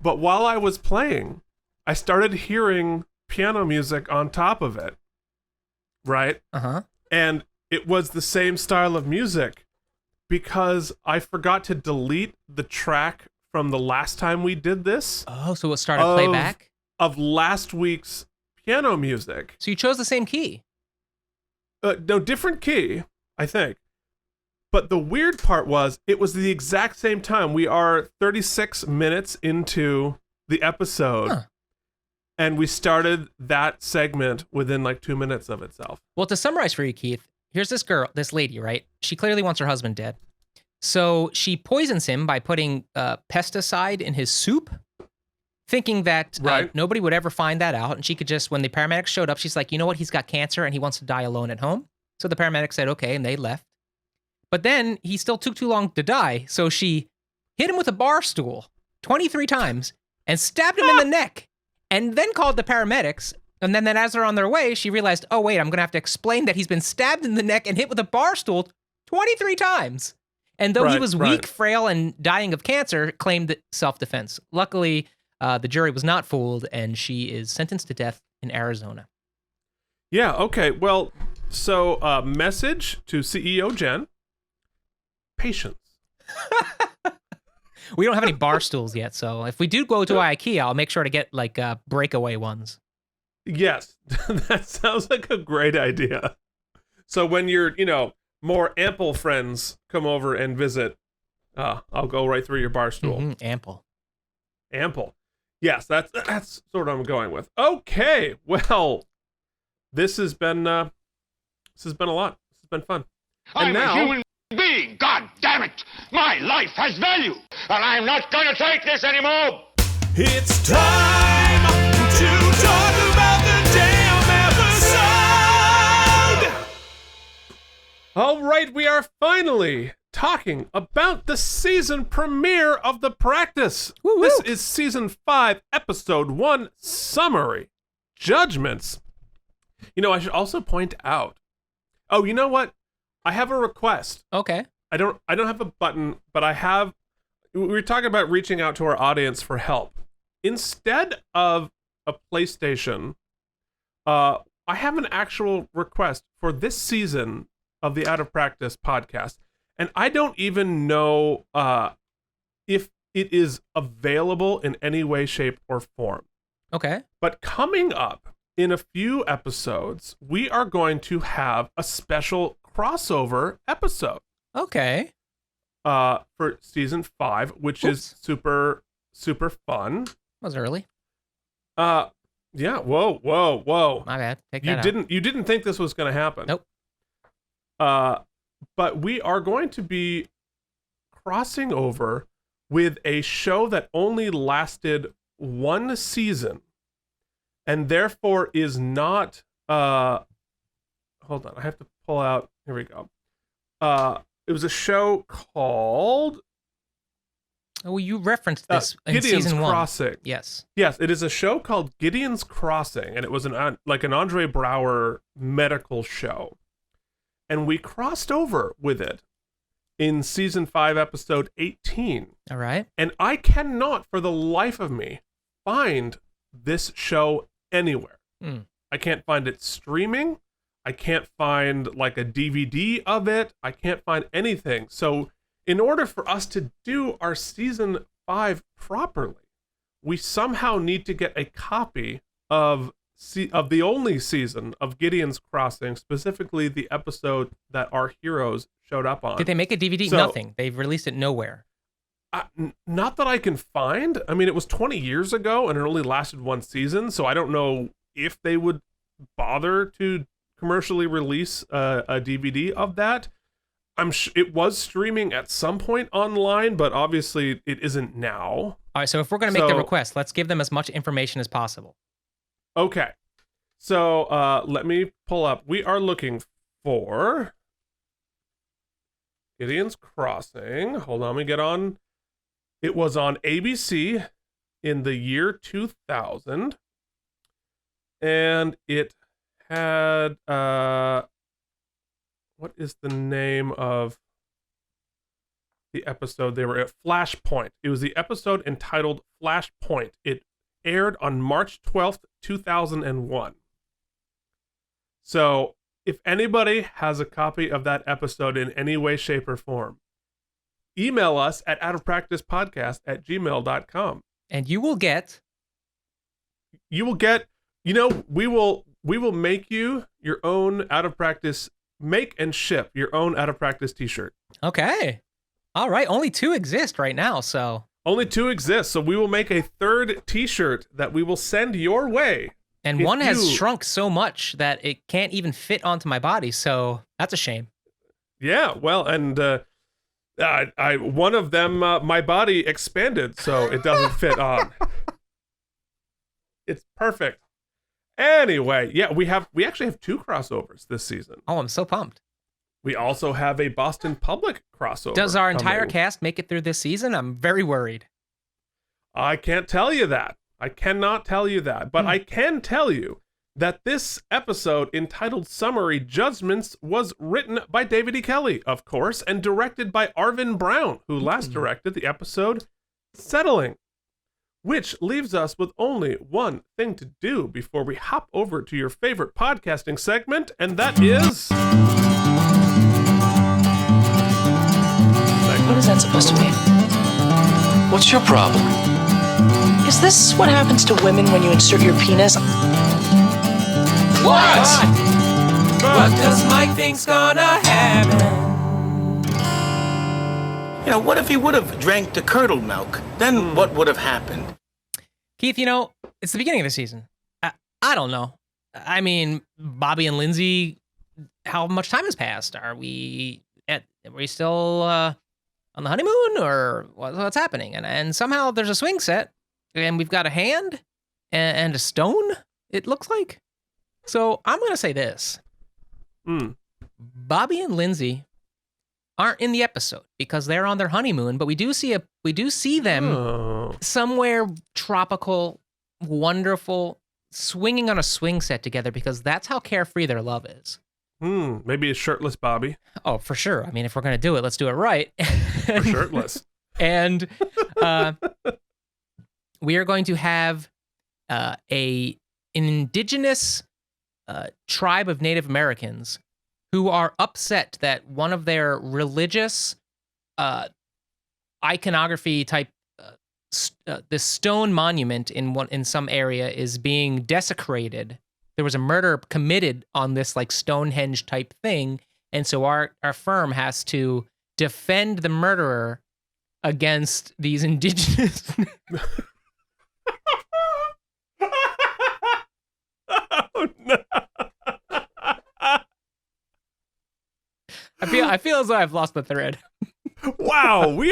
B: But while I was playing, I started hearing piano music on top of it. Right?
C: Uh-huh.
B: And it was the same style of music because I forgot to delete the track from the last time we did this.
C: Oh, so it started playback?
B: Of last week's piano music.
C: So you chose the same key?
B: No, different key, I think. But the weird part was, it was the exact same time. We are 36 minutes into the episode, and we started that segment within like 2 minutes of itself.
C: Well, to summarize for you, Keith, here's this lady, right? She clearly wants her husband dead. So she poisons him by putting pesticide in his soup, thinking that nobody would ever find that out. And she could just, when the paramedics showed up, she's like, you know what? He's got cancer and he wants to die alone at home. So the paramedics said, okay, and they left. But then he still took too long to die. So she hit him with a bar stool 23 times and stabbed him in the neck and then called the paramedics. And then as they're on their way, she realized, oh, wait, I'm going to have to explain that he's been stabbed in the neck and hit with a bar stool 23 times. And though he was weak, frail, and dying of cancer, claimed self-defense. Luckily, the jury was not fooled, and she is sentenced to death in Arizona.
B: Yeah, okay. Well, so message to CEO Jen. Patience.
C: We don't have any bar stools yet, so if we do go to IKEA, I'll make sure to get like breakaway ones.
B: Yes, that sounds like a great idea. So when your, more ample friends come over and visit, I'll go right through your bar stool.
C: Mm-hmm.
B: Ample. Yes, that's sort of what I'm going with. Okay, well, this has been a lot. This has been fun.
E: I'm a human being. God damn it! My life has value, and I'm not going to take this anymore.
A: It's time to talk about the damn episode.
B: All right, we are finally talking about the season premiere of The Practice.
C: Woo-woo.
B: This is season 5, episode 1, summary, Judgements. I should also point out. Oh, you know what? I have a request.
C: Okay.
B: I don't have a button, but I have. We were talking about reaching out to our audience for help. Instead of a PlayStation, I have an actual request for this season of the Out of Practice podcast. And I don't even know if it is available in any way, shape, or form.
C: Okay.
B: But coming up in a few episodes, we are going to have a special crossover episode.
C: Okay.
B: For season 5, which is super, super fun.
C: Was early.
B: Yeah. Whoa.
C: My bad. Take that out.
B: You didn't think this was going to happen.
C: Nope.
B: But we are going to be crossing over with a show that only lasted 1 season and therefore is not hold on, I have to pull out, here we go. It was a show called
C: you referenced this in
B: Gideon's
C: season 1.
B: Crossing.
C: Yes,
B: it is a show called Gideon's Crossing, and it was an Andre Braugher medical show. And we crossed over with it in season 5, episode 18.
C: All right.
B: And I cannot, for the life of me, find this show anywhere. I can't find it streaming. I can't find like a DVD of it. I can't find anything. So in order for us to do our season 5 properly, we somehow need to get a copy of the only season of Gideon's Crossing, specifically the episode that our heroes showed up on.
C: Did they make a DVD? Nothing. They've released it nowhere.
B: Not that I can find. I mean, it was 20 years ago and it only lasted one season, so I don't know if they would bother to commercially release a DVD of that. It was streaming at some point online, but obviously it isn't now.
C: All right, so if we're going to make the request, let's give them as much information as possible.
B: Okay. So let me pull up. We are looking for Gideon's Crossing. Hold on, let me get on. It was on ABC in the year 2000. And it had, what is the name of the episode? They were at Flashpoint. It was the episode entitled Flashpoint. It aired on March 12th, 2001. So if anybody has a copy of that episode in any way, shape, or form, email us at outofpracticepodcast@gmail.com.
C: And you will get,
B: we will make you your own Out of Practice, make and ship your own Out of Practice t-shirt.
C: Okay. All right. Only 2 exist right now, so.
B: Only 2 exist, so we will make a 3rd t-shirt that we will send your way.
C: And one has shrunk so much that it can't even fit onto my body, so that's a shame.
B: Yeah, well, and one of them, my body expanded, so it doesn't fit on. It's perfect. Anyway, yeah, we actually have 2 crossovers this season.
C: Oh, I'm so pumped.
B: We also have a Boston Public crossover.
C: Does our entire cast make it through this season? I'm very worried.
B: I can't tell you that. I cannot tell you that. But I can tell you that this episode, entitled Summary Judgements, was written by David E. Kelly, of course, and directed by Arvin Brown, who last directed the episode Settling. Which leaves us with only one thing to do before we hop over to your favorite podcasting segment, and that is...
H: What is that supposed to mean?
I: What's your problem?
H: Is this what happens to women when you insert your penis?
D: What? What does Mike think's gonna happen?
I: You know, what if he would have drank the curdled milk? Then what would have happened?
C: Keith, it's the beginning of the season. I don't know. I mean, Bobby and Lindsay, how much time has passed? Are we still on the honeymoon, or what's happening? And somehow there's a swing set, and we've got a hand and a stone, it looks like. So I'm going to say this. Bobby and Lindsay aren't in the episode because they're on their honeymoon, but we do see them somewhere tropical, wonderful, swinging on a swing set together, because that's how carefree their love is.
B: Maybe a shirtless Bobby.
C: Oh, for sure. I mean, if we're going to do it, let's do it right.
B: Or shirtless.
C: And we are going to have an indigenous tribe of Native Americans who are upset that one of their religious iconography type, this stone monument in some area is being desecrated. There was a murder committed on this like Stonehenge type thing, and so our firm has to defend the murderer against these indigenous.
B: Oh no!
C: I feel as though I've lost the thread.
B: Wow, we.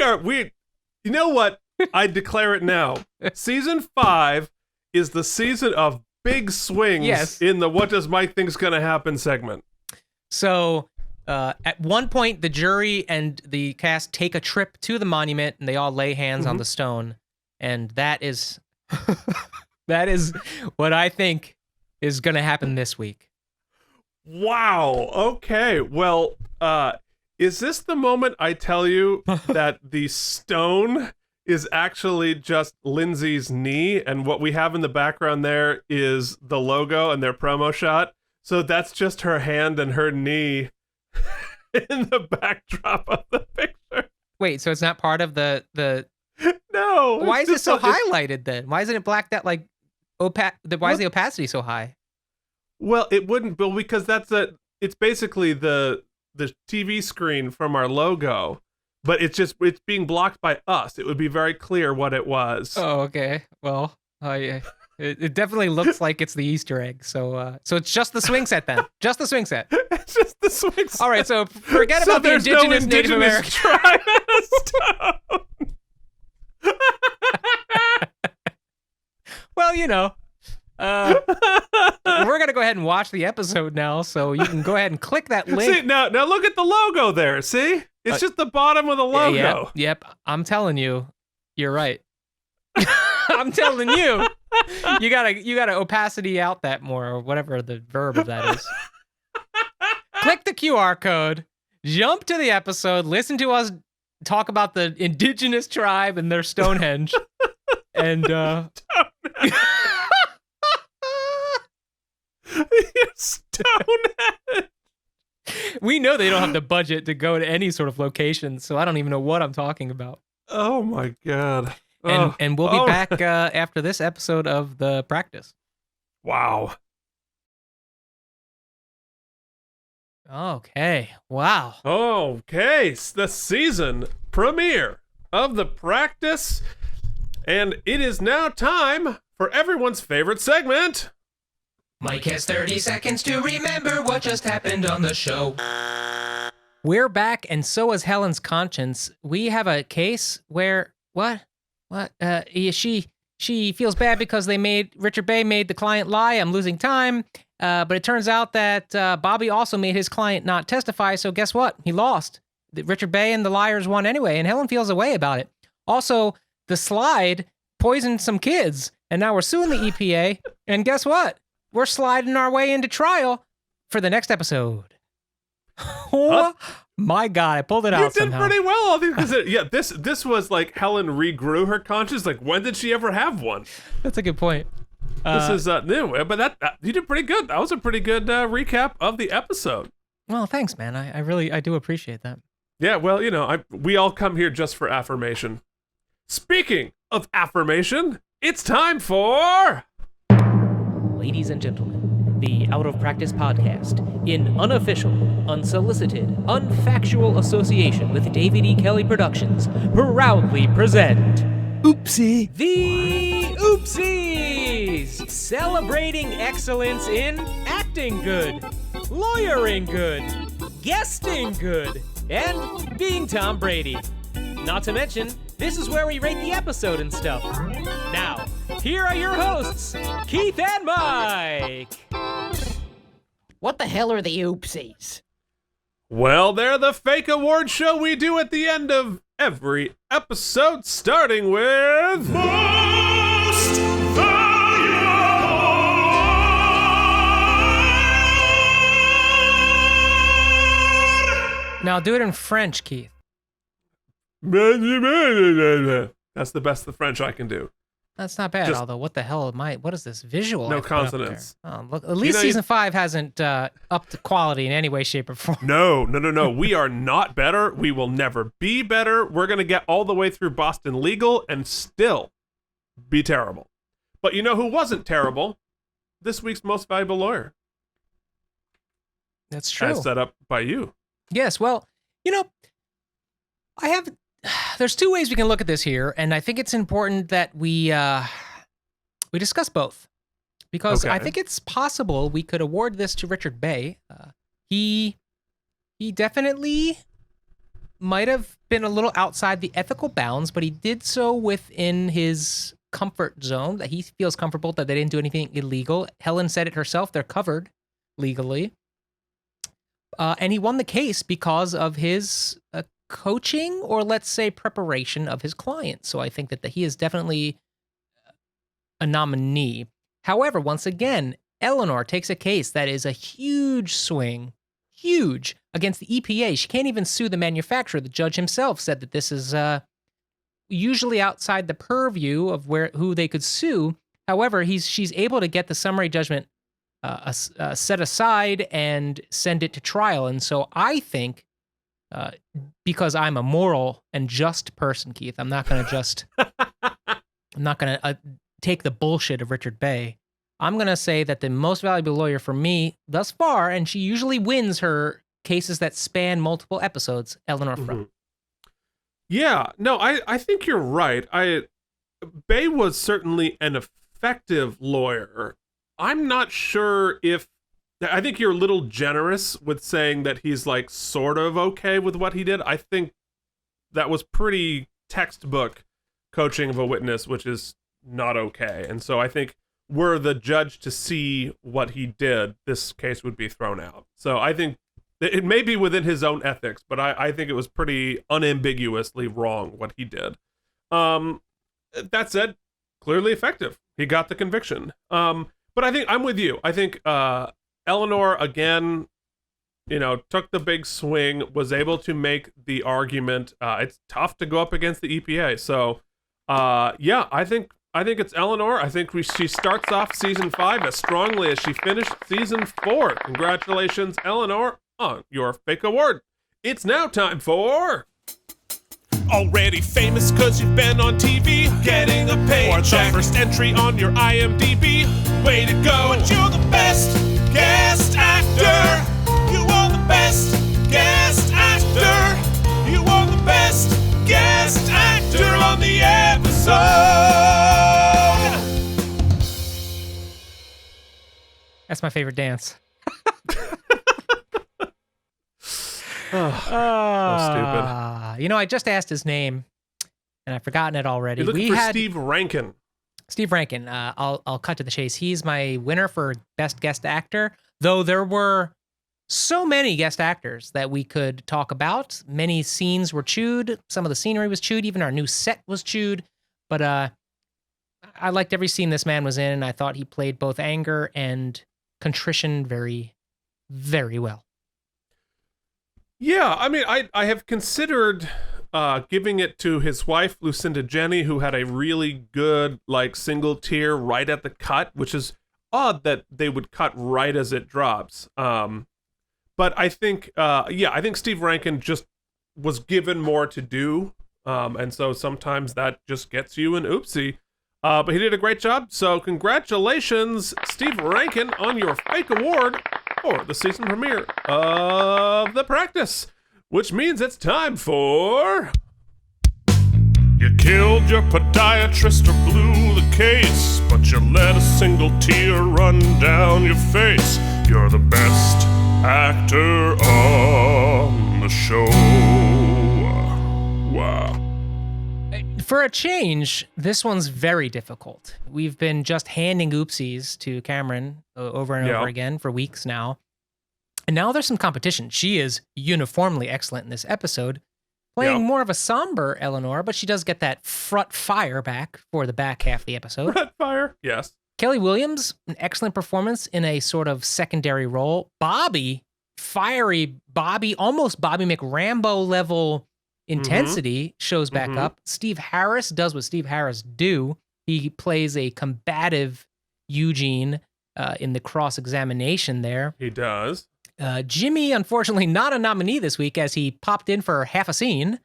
B: You know what? I declare it now. Season 5 is the season of big swings in the "What Does Mike Think's Gonna Happen" segment.
C: So, at one point, the jury and the cast take a trip to the monument, and they all lay hands on the stone, and that is what I think is gonna happen this week.
B: Wow. Okay. Well, is this the moment I tell you that the stone is actually just Lindsay's knee, and what we have in the background there is the logo and their promo shot? So that's just her hand and her knee in the backdrop of the picture.
C: Wait, so it's not part of the
B: No.
C: Why is it so highlighted then? Why isn't it blacked out like why is the opacity so high?
B: Well, it wouldn't, Bill, because it's basically the TV screen from our logo, but it's being blocked by us. It would be very clear what it was.
C: Oh, okay. Well, it definitely looks like it's the Easter egg. So it's just the swing set then. Just the swing set.
B: It's just the swing set.
C: All right, so forget about the indigenous Native American
B: tribe.
C: Well, we're going to go ahead and watch the episode now, so you can go ahead and click that link.
B: See, now look at the logo there, see? It's just the bottom of the logo.
C: Yep. I'm telling you, you're right. I'm telling you, you gotta opacity out that more, or whatever the verb of that is. Click the QR code, jump to the episode, listen to us talk about the indigenous tribe and their Stonehenge. And
B: Stonehenge.
C: We know they don't have the budget to go to any sort of location, so I don't even know what I'm talking about.
B: Oh my God.
C: And we'll be back after this episode of The Practice.
B: Wow.
C: Okay. Wow.
B: Okay. It's the season premiere of The Practice, and it is now time for everyone's favorite segment.
D: Mike has 30 seconds to remember what just happened on the show.
C: We're back, and so is Helen's conscience. We have a case where she feels bad because Richard Bay made the client lie. I'm losing time. But it turns out that Bobby also made his client not testify. So guess what? He lost. Richard Bay and the liars won anyway, and Helen feels a way about it. Also, the slide poisoned some kids, and now we're suing the EPA. And guess what? We're sliding our way into trial for the next episode. Oh my God, I pulled it out somehow.
B: You did pretty well, because this was like Helen regrew her conscience. Like, when did she ever have one?
C: That's a good point.
B: This is new, but that you did pretty good. That was a pretty good recap of the episode.
C: Well, thanks, man. I do appreciate that.
B: Yeah, well, we all come here just for affirmation. Speaking of affirmation, it's time for...
D: Ladies and gentlemen, the Out of Practice podcast, in unofficial, unsolicited, unfactual association with David E. Kelly Productions, proudly present...
J: Oopsie!
C: The Oopsies! Celebrating excellence in acting good, lawyering good, guesting good, and being Tom Brady. Not to mention, this is where we rate the episode and stuff. Now, here are your hosts, Keith and Mike!
K: What the hell are the Oopsies?
B: Well, they're the fake award show we do at the end of every episode, starting with...
A: Most Valuable!
C: Now do it in French, Keith.
B: That's the best the French I can do.
C: That's not bad, although what the hell what is this visual?
B: No consonants.
C: Oh, look, at least season 5 hasn't upped the quality in any way, shape, or form.
B: No. We are not better. We will never be better. We're going to get all the way through Boston Legal and still be terrible. But you know who wasn't terrible? This week's Most Valuable Lawyer.
C: That's true.
B: As set up by you.
C: Yes, well, there's two ways we can look at this here, and I think it's important that we discuss both, because I think it's possible we could award this to Richard Bay. He definitely might have been a little outside the ethical bounds, but he did so within his comfort zone, that he feels comfortable that they didn't do anything illegal. Helen said it herself, they're covered legally. And he won the case because of his coaching, or let's say preparation of his client. So I think that he is definitely a nominee. However, once again, Ellenor takes a case that is a huge swing, huge, against the EPA. She can't even sue the manufacturer. The judge himself said that this is usually outside the purview of who they could sue. However, she's able to get the summary judgment set aside and send it to trial. And so I think, because I'm a moral and just person, Keith, I'm not going to take the bullshit of Richard Bay. I'm going to say that the most valuable lawyer for me thus far, and she usually wins her cases that span multiple episodes, Ellenor Front.
B: Yeah, no, I think you're right. Bay was certainly an effective lawyer. I'm not sure I think you're a little generous with saying that he's like sort of okay with what he did. I think that was pretty textbook coaching of a witness, which is not okay. And so I think were the judge to see what he did, this case would be thrown out. So I think it may be within his own ethics, but I think it was pretty unambiguously wrong what he did. That said, clearly effective. He got the conviction. But I think I'm with you. I think Ellenor, again, took the big swing, was able to make the argument. It's tough to go up against the EPA. So, yeah, I think it's Ellenor. I think she starts off season 5 as strongly as she finished season 4. Congratulations, Ellenor, on your fake award. It's now time for...
A: Already famous cause you've been on TV, getting a paycheck, or the first entry on your IMDb. Way to go, but you're the best guest actor. You are the best guest actor. You are the best guest actor on the episode.
C: That's my favorite dance.
B: So stupid.
C: I just asked his name, and I've forgotten it already.
B: You're looking for Steve Rankin.
C: Steve Rankin. I'll cut to the chase. He's my winner for Best Guest Actor, though there were so many guest actors that we could talk about. Many scenes were chewed. Some of the scenery was chewed. Even our new set was chewed. But I liked every scene this man was in, and I thought he played both anger and contrition very, very well.
B: Yeah, I mean, I have considered giving it to his wife, Lucinda Jenny, who had a really good, single tear right at the cut, which is odd that they would cut right as it drops. But I think, I think Steve Rankin just was given more to do, and so sometimes that just gets you an oopsie. But he did a great job, so congratulations, Steve Rankin, on your fake award for the season premiere of The Practice, which means it's time for...
A: You killed your podiatrist or blew the case, but you let a single tear run down your face. You're the best actor on the show. Wow.
C: For a change, this one's very difficult. We've been just handing oopsies to Cameron over and over again for weeks now. And now there's some competition. She is uniformly excellent in this episode, playing more of a somber Ellenor, but she does get that front fire back for the back half of the episode.
B: Front fire, yes.
C: Kelly Williams, an excellent performance in a sort of secondary role. Bobby, fiery Bobby, almost Bobby McRambo level intensity shows back up. Steve Harris does what Steve Harris do. He plays a combative Eugene in the cross-examination there.
B: He does.
C: Jimmy, unfortunately, not a nominee this week as he popped in for half a scene.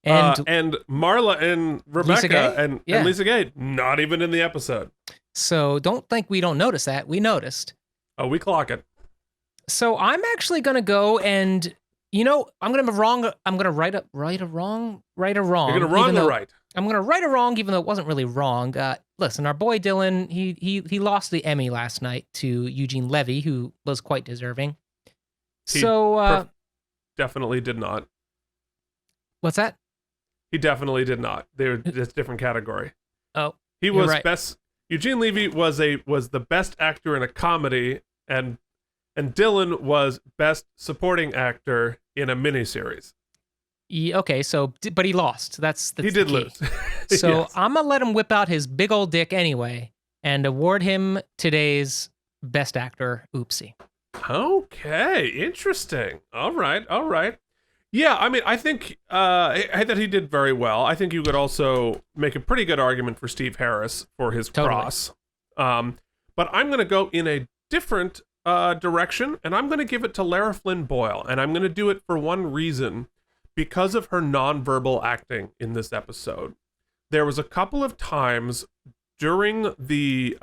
C: And
B: Marla and Rebecca and Lisa Gay, not even in the episode.
C: So don't think we don't notice that. We noticed.
B: Oh, we clock it.
C: So I'm actually going to go and... I'm going to be wrong. I'm going to right a wrong.
B: You're going to wrong the right.
C: I'm going to right a wrong, even though it wasn't really wrong. Listen, our boy Dylan, he lost the Emmy last night to Eugene Levy, who was quite deserving.
B: Definitely did not.
C: What's that?
B: He definitely did not. They're just different category.
C: Oh,
B: he was right. Best. Eugene Levy was the best actor in a comedy, and Dylan was best supporting actor in a miniseries.
C: Okay, but he lost. That's
B: he did lose.
C: So
B: yes.
C: I'm gonna let him whip out his big old dick anyway, and award him today's best actor. Oopsie.
B: Okay, interesting. All right. Yeah, I mean, I think that he did very well. I think you could also make a pretty good argument for Steve Harris for his cross. But I'm gonna go in a different direction, and I'm going to give it to Lara Flynn Boyle, and I'm going to do it for one reason, because of her nonverbal acting in this episode. There was a couple of times during the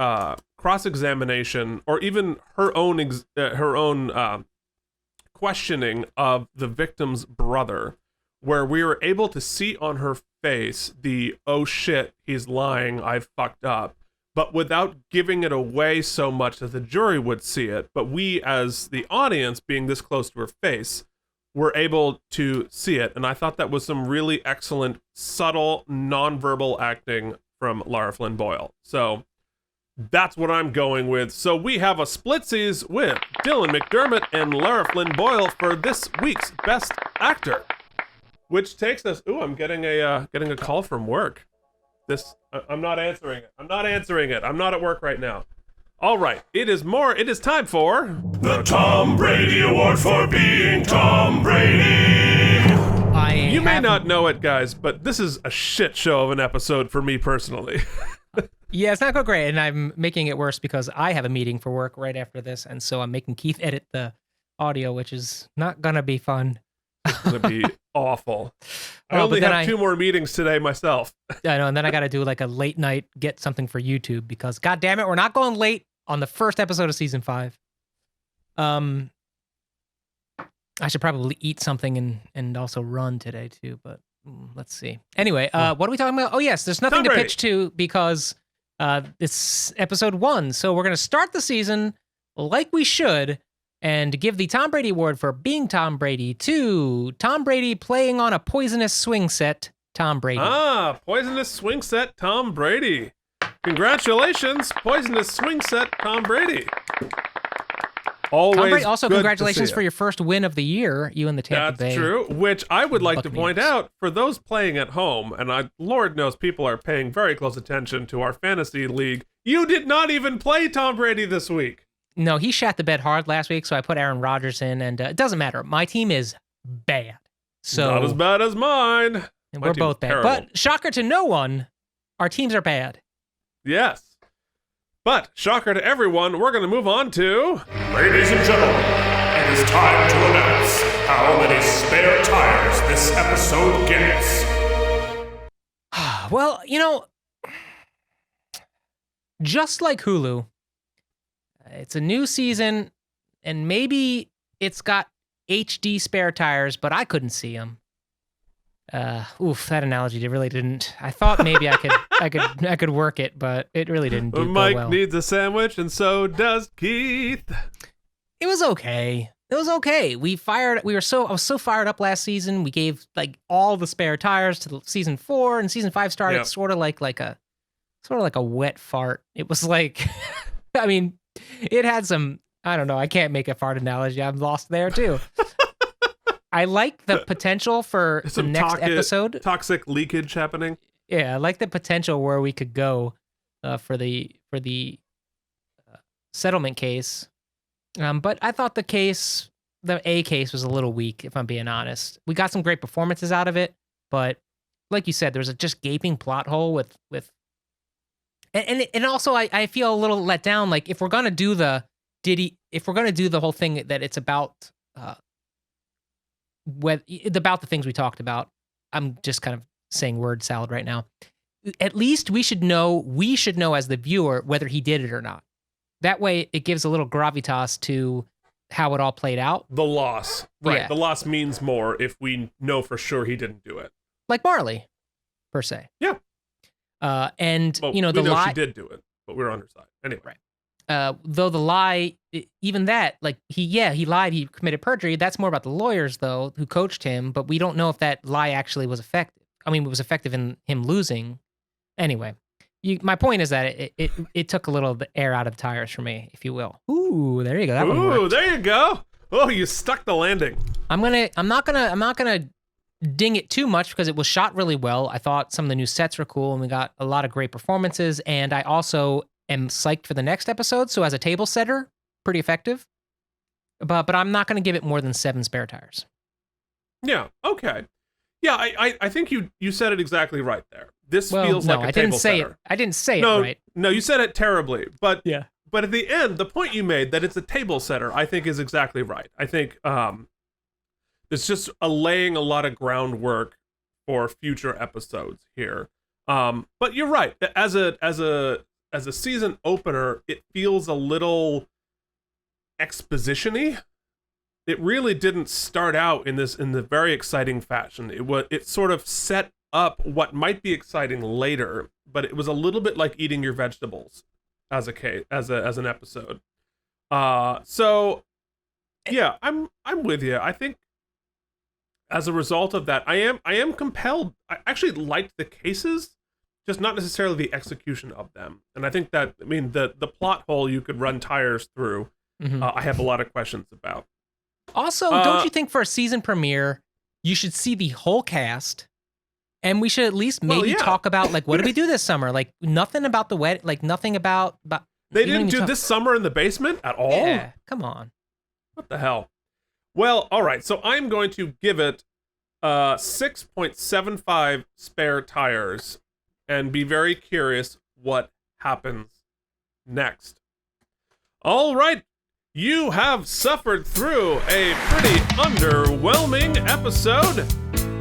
B: cross-examination, or even her own questioning of the victim's brother, where we were able to see on her face the, oh shit, he's lying, I've fucked up, but without giving it away so much that the jury would see it. But we, as the audience, being this close to her face, were able to see it. And I thought that was some really excellent, subtle, nonverbal acting from Lara Flynn Boyle. So that's what I'm going with. So we have a splitsies with Dylan McDermott and Lara Flynn Boyle for this week's Best Actor. Which takes us... Ooh, I'm getting a call from work. I'm not answering it. I'm not at work right now. All right. It is time for...
A: The Tom Brady Award for being Tom Brady.
B: You may not know it, guys, but this is a shit show of an episode for me personally.
C: Yeah, it's not going great, and I'm making it worse because I have a meeting for work right after this, and so I'm making Keith edit the audio, which is not going to be fun.
B: It's going to be awful. I only have 2 more meetings today myself.
C: I know, and then I got to do like a late night get something for YouTube because, God damn it, we're not going late on the first episode of season 5. I should probably eat something and also run today too, but let's see. Anyway, what are we talking about? Oh yes, there's nothing to pitch to because it's episode 1, so we're gonna start the season like we should. And give the Tom Brady Award for being Tom Brady to Tom Brady playing on a poisonous swing set, Tom Brady.
B: Poisonous swing set, Tom Brady. Congratulations, poisonous swing set, Tom Brady. Always
C: Tom Brady, also,
B: good
C: congratulations for your first win of the year, you and the Tampa Bay.
B: That's true, which I would like
C: Buccaneers.
B: to point out for those playing at home, and Lord knows people are paying very close attention to our fantasy league. You did not even play Tom Brady this week.
C: No, he shat the bed hard last week, so I put Aaron Rodgers in, and it doesn't matter. My team is bad. So
B: not as bad as mine.
C: And we're both bad. Terrible. But shocker to no one, our teams are bad.
B: Yes. But shocker to everyone, we're going to move on to...
A: Ladies and gentlemen, it is time to announce how many spare tires this episode gets.
C: Well, just like Hulu... It's a new season, and maybe it's got HD spare tires, but I couldn't see them. That analogy really didn't. I thought maybe I could work it, but it really didn't do
B: Mike
C: well.
B: needs a sandwich, and so does Keith.
C: It was okay. I was so fired up last season. We gave like all the spare tires to season 4, and season 5 started sort of like a wet fart. It was like, I mean. It had some, I don't know, I can't make a fart analogy. I'm lost there too. I like the potential for the next episode.
B: Toxic leakage happening.
C: Yeah, I like the potential where we could go for the settlement case. But I thought the A case was a little weak, if I'm being honest. We got some great performances out of it, but like you said, there's a just gaping plot hole with And also, I feel a little let down. Like if we're gonna do the whole thing that it's about, about the things we talked about. I'm just kind of saying word salad right now. At least we should know as the viewer whether he did it or not. That way, it gives a little gravitas to how it all played out.
B: The loss, right?
C: Yeah.
B: The loss means more if we know for sure he didn't do it.
C: Like Marley, per se.
B: Yeah.
C: And
B: well,
C: the
B: lie, she did do it, but we were on her side anyway.
C: Right. Though the lie, even that, like he lied, he committed perjury. That's more about the lawyers though, who coached him. But we don't know if that lie actually was effective. I mean, it was effective in him losing. Anyway, my point is that it took a little air out of the tires for me, if you will. Ooh, there you go. That one worked.
B: There you go. Oh, you stuck the landing.
C: I'm not gonna ding it too much because it was shot really well. I thought some of the new sets were cool and we got a lot of great performances. And I also am psyched for the next episode. So as a table setter, pretty effective. But I'm not going to give it more than 7 spare tires.
B: Yeah. Okay. Yeah. I think you said it exactly right there. This feels like a table setter.
C: I didn't say it right.
B: No, you said it terribly. But
C: yeah.
B: But at the end, the point you made that it's a table setter, I think is exactly right. I think it's just laying a lot of groundwork for future episodes here. But you're right. As a season opener, it feels a little exposition-y. It really didn't start out in the very exciting fashion. It sort of set up what might be exciting later, but it was a little bit like eating your vegetables as an episode. So yeah, I'm with you. I think as a result of that, I am compelled. I actually liked the cases, just not necessarily the execution of them. And I think that, I mean, the plot hole you could run tires through, I have a lot of questions about.
C: Also, don't you think for a season premiere, you should see the whole cast, and we should at least maybe talk about, like, what did we do this summer? Like, nothing about the wedding, like, nothing about
B: they didn't do this summer in the basement at all?
C: Yeah, come on.
B: What the hell? Well, all right, so I'm going to give it 6.75 spare tires and be very curious what happens next. All right. You have suffered through a pretty underwhelming episode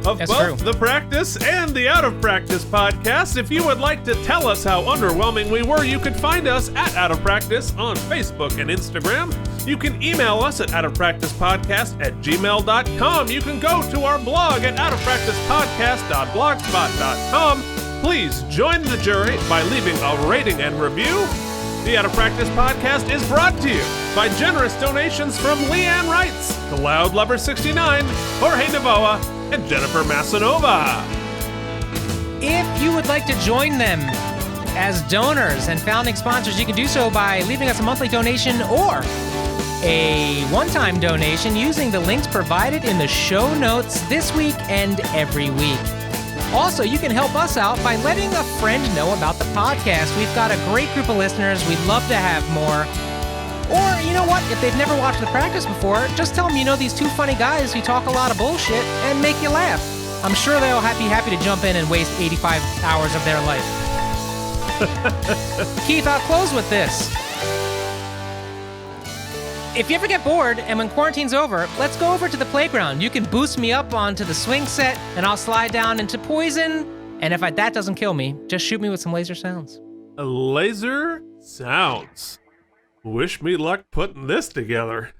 B: of both the Practice and the Out of Practice podcast. If you would like to tell us how underwhelming we were, you can find us at Out of Practice on Facebook and Instagram. You can email us at outofpracticepodcast@gmail.com. You can go to our blog at outofpracticepodcast.blogspot.com. Please join the jury by leaving a rating and review. The Out of Practice podcast is brought to you by generous donations from Leanne Wrights, Cloud Lover 69, Jorge Navoa, and Jennifer Masanova.
C: If you would like to join them as donors and founding sponsors, you can do so by leaving us a monthly donation or a one-time donation using the links provided in the show notes this week and every week. Also, you can help us out by letting a friend know about the podcast. We've got a great group of listeners. We'd love to have more. Or, you know what? If they've never watched The Practice before, just tell them you know these two funny guys who talk a lot of bullshit and make you laugh. I'm sure they'll be happy to jump in and waste 85 hours of their life. Keith, I'll close with this. If you ever get bored and when quarantine's over, let's go over to the playground. You can boost me up onto the swing set and I'll slide down into poison. And if that doesn't kill me, just shoot me with some laser sounds.
B: Laser sounds. Wish me luck putting this together.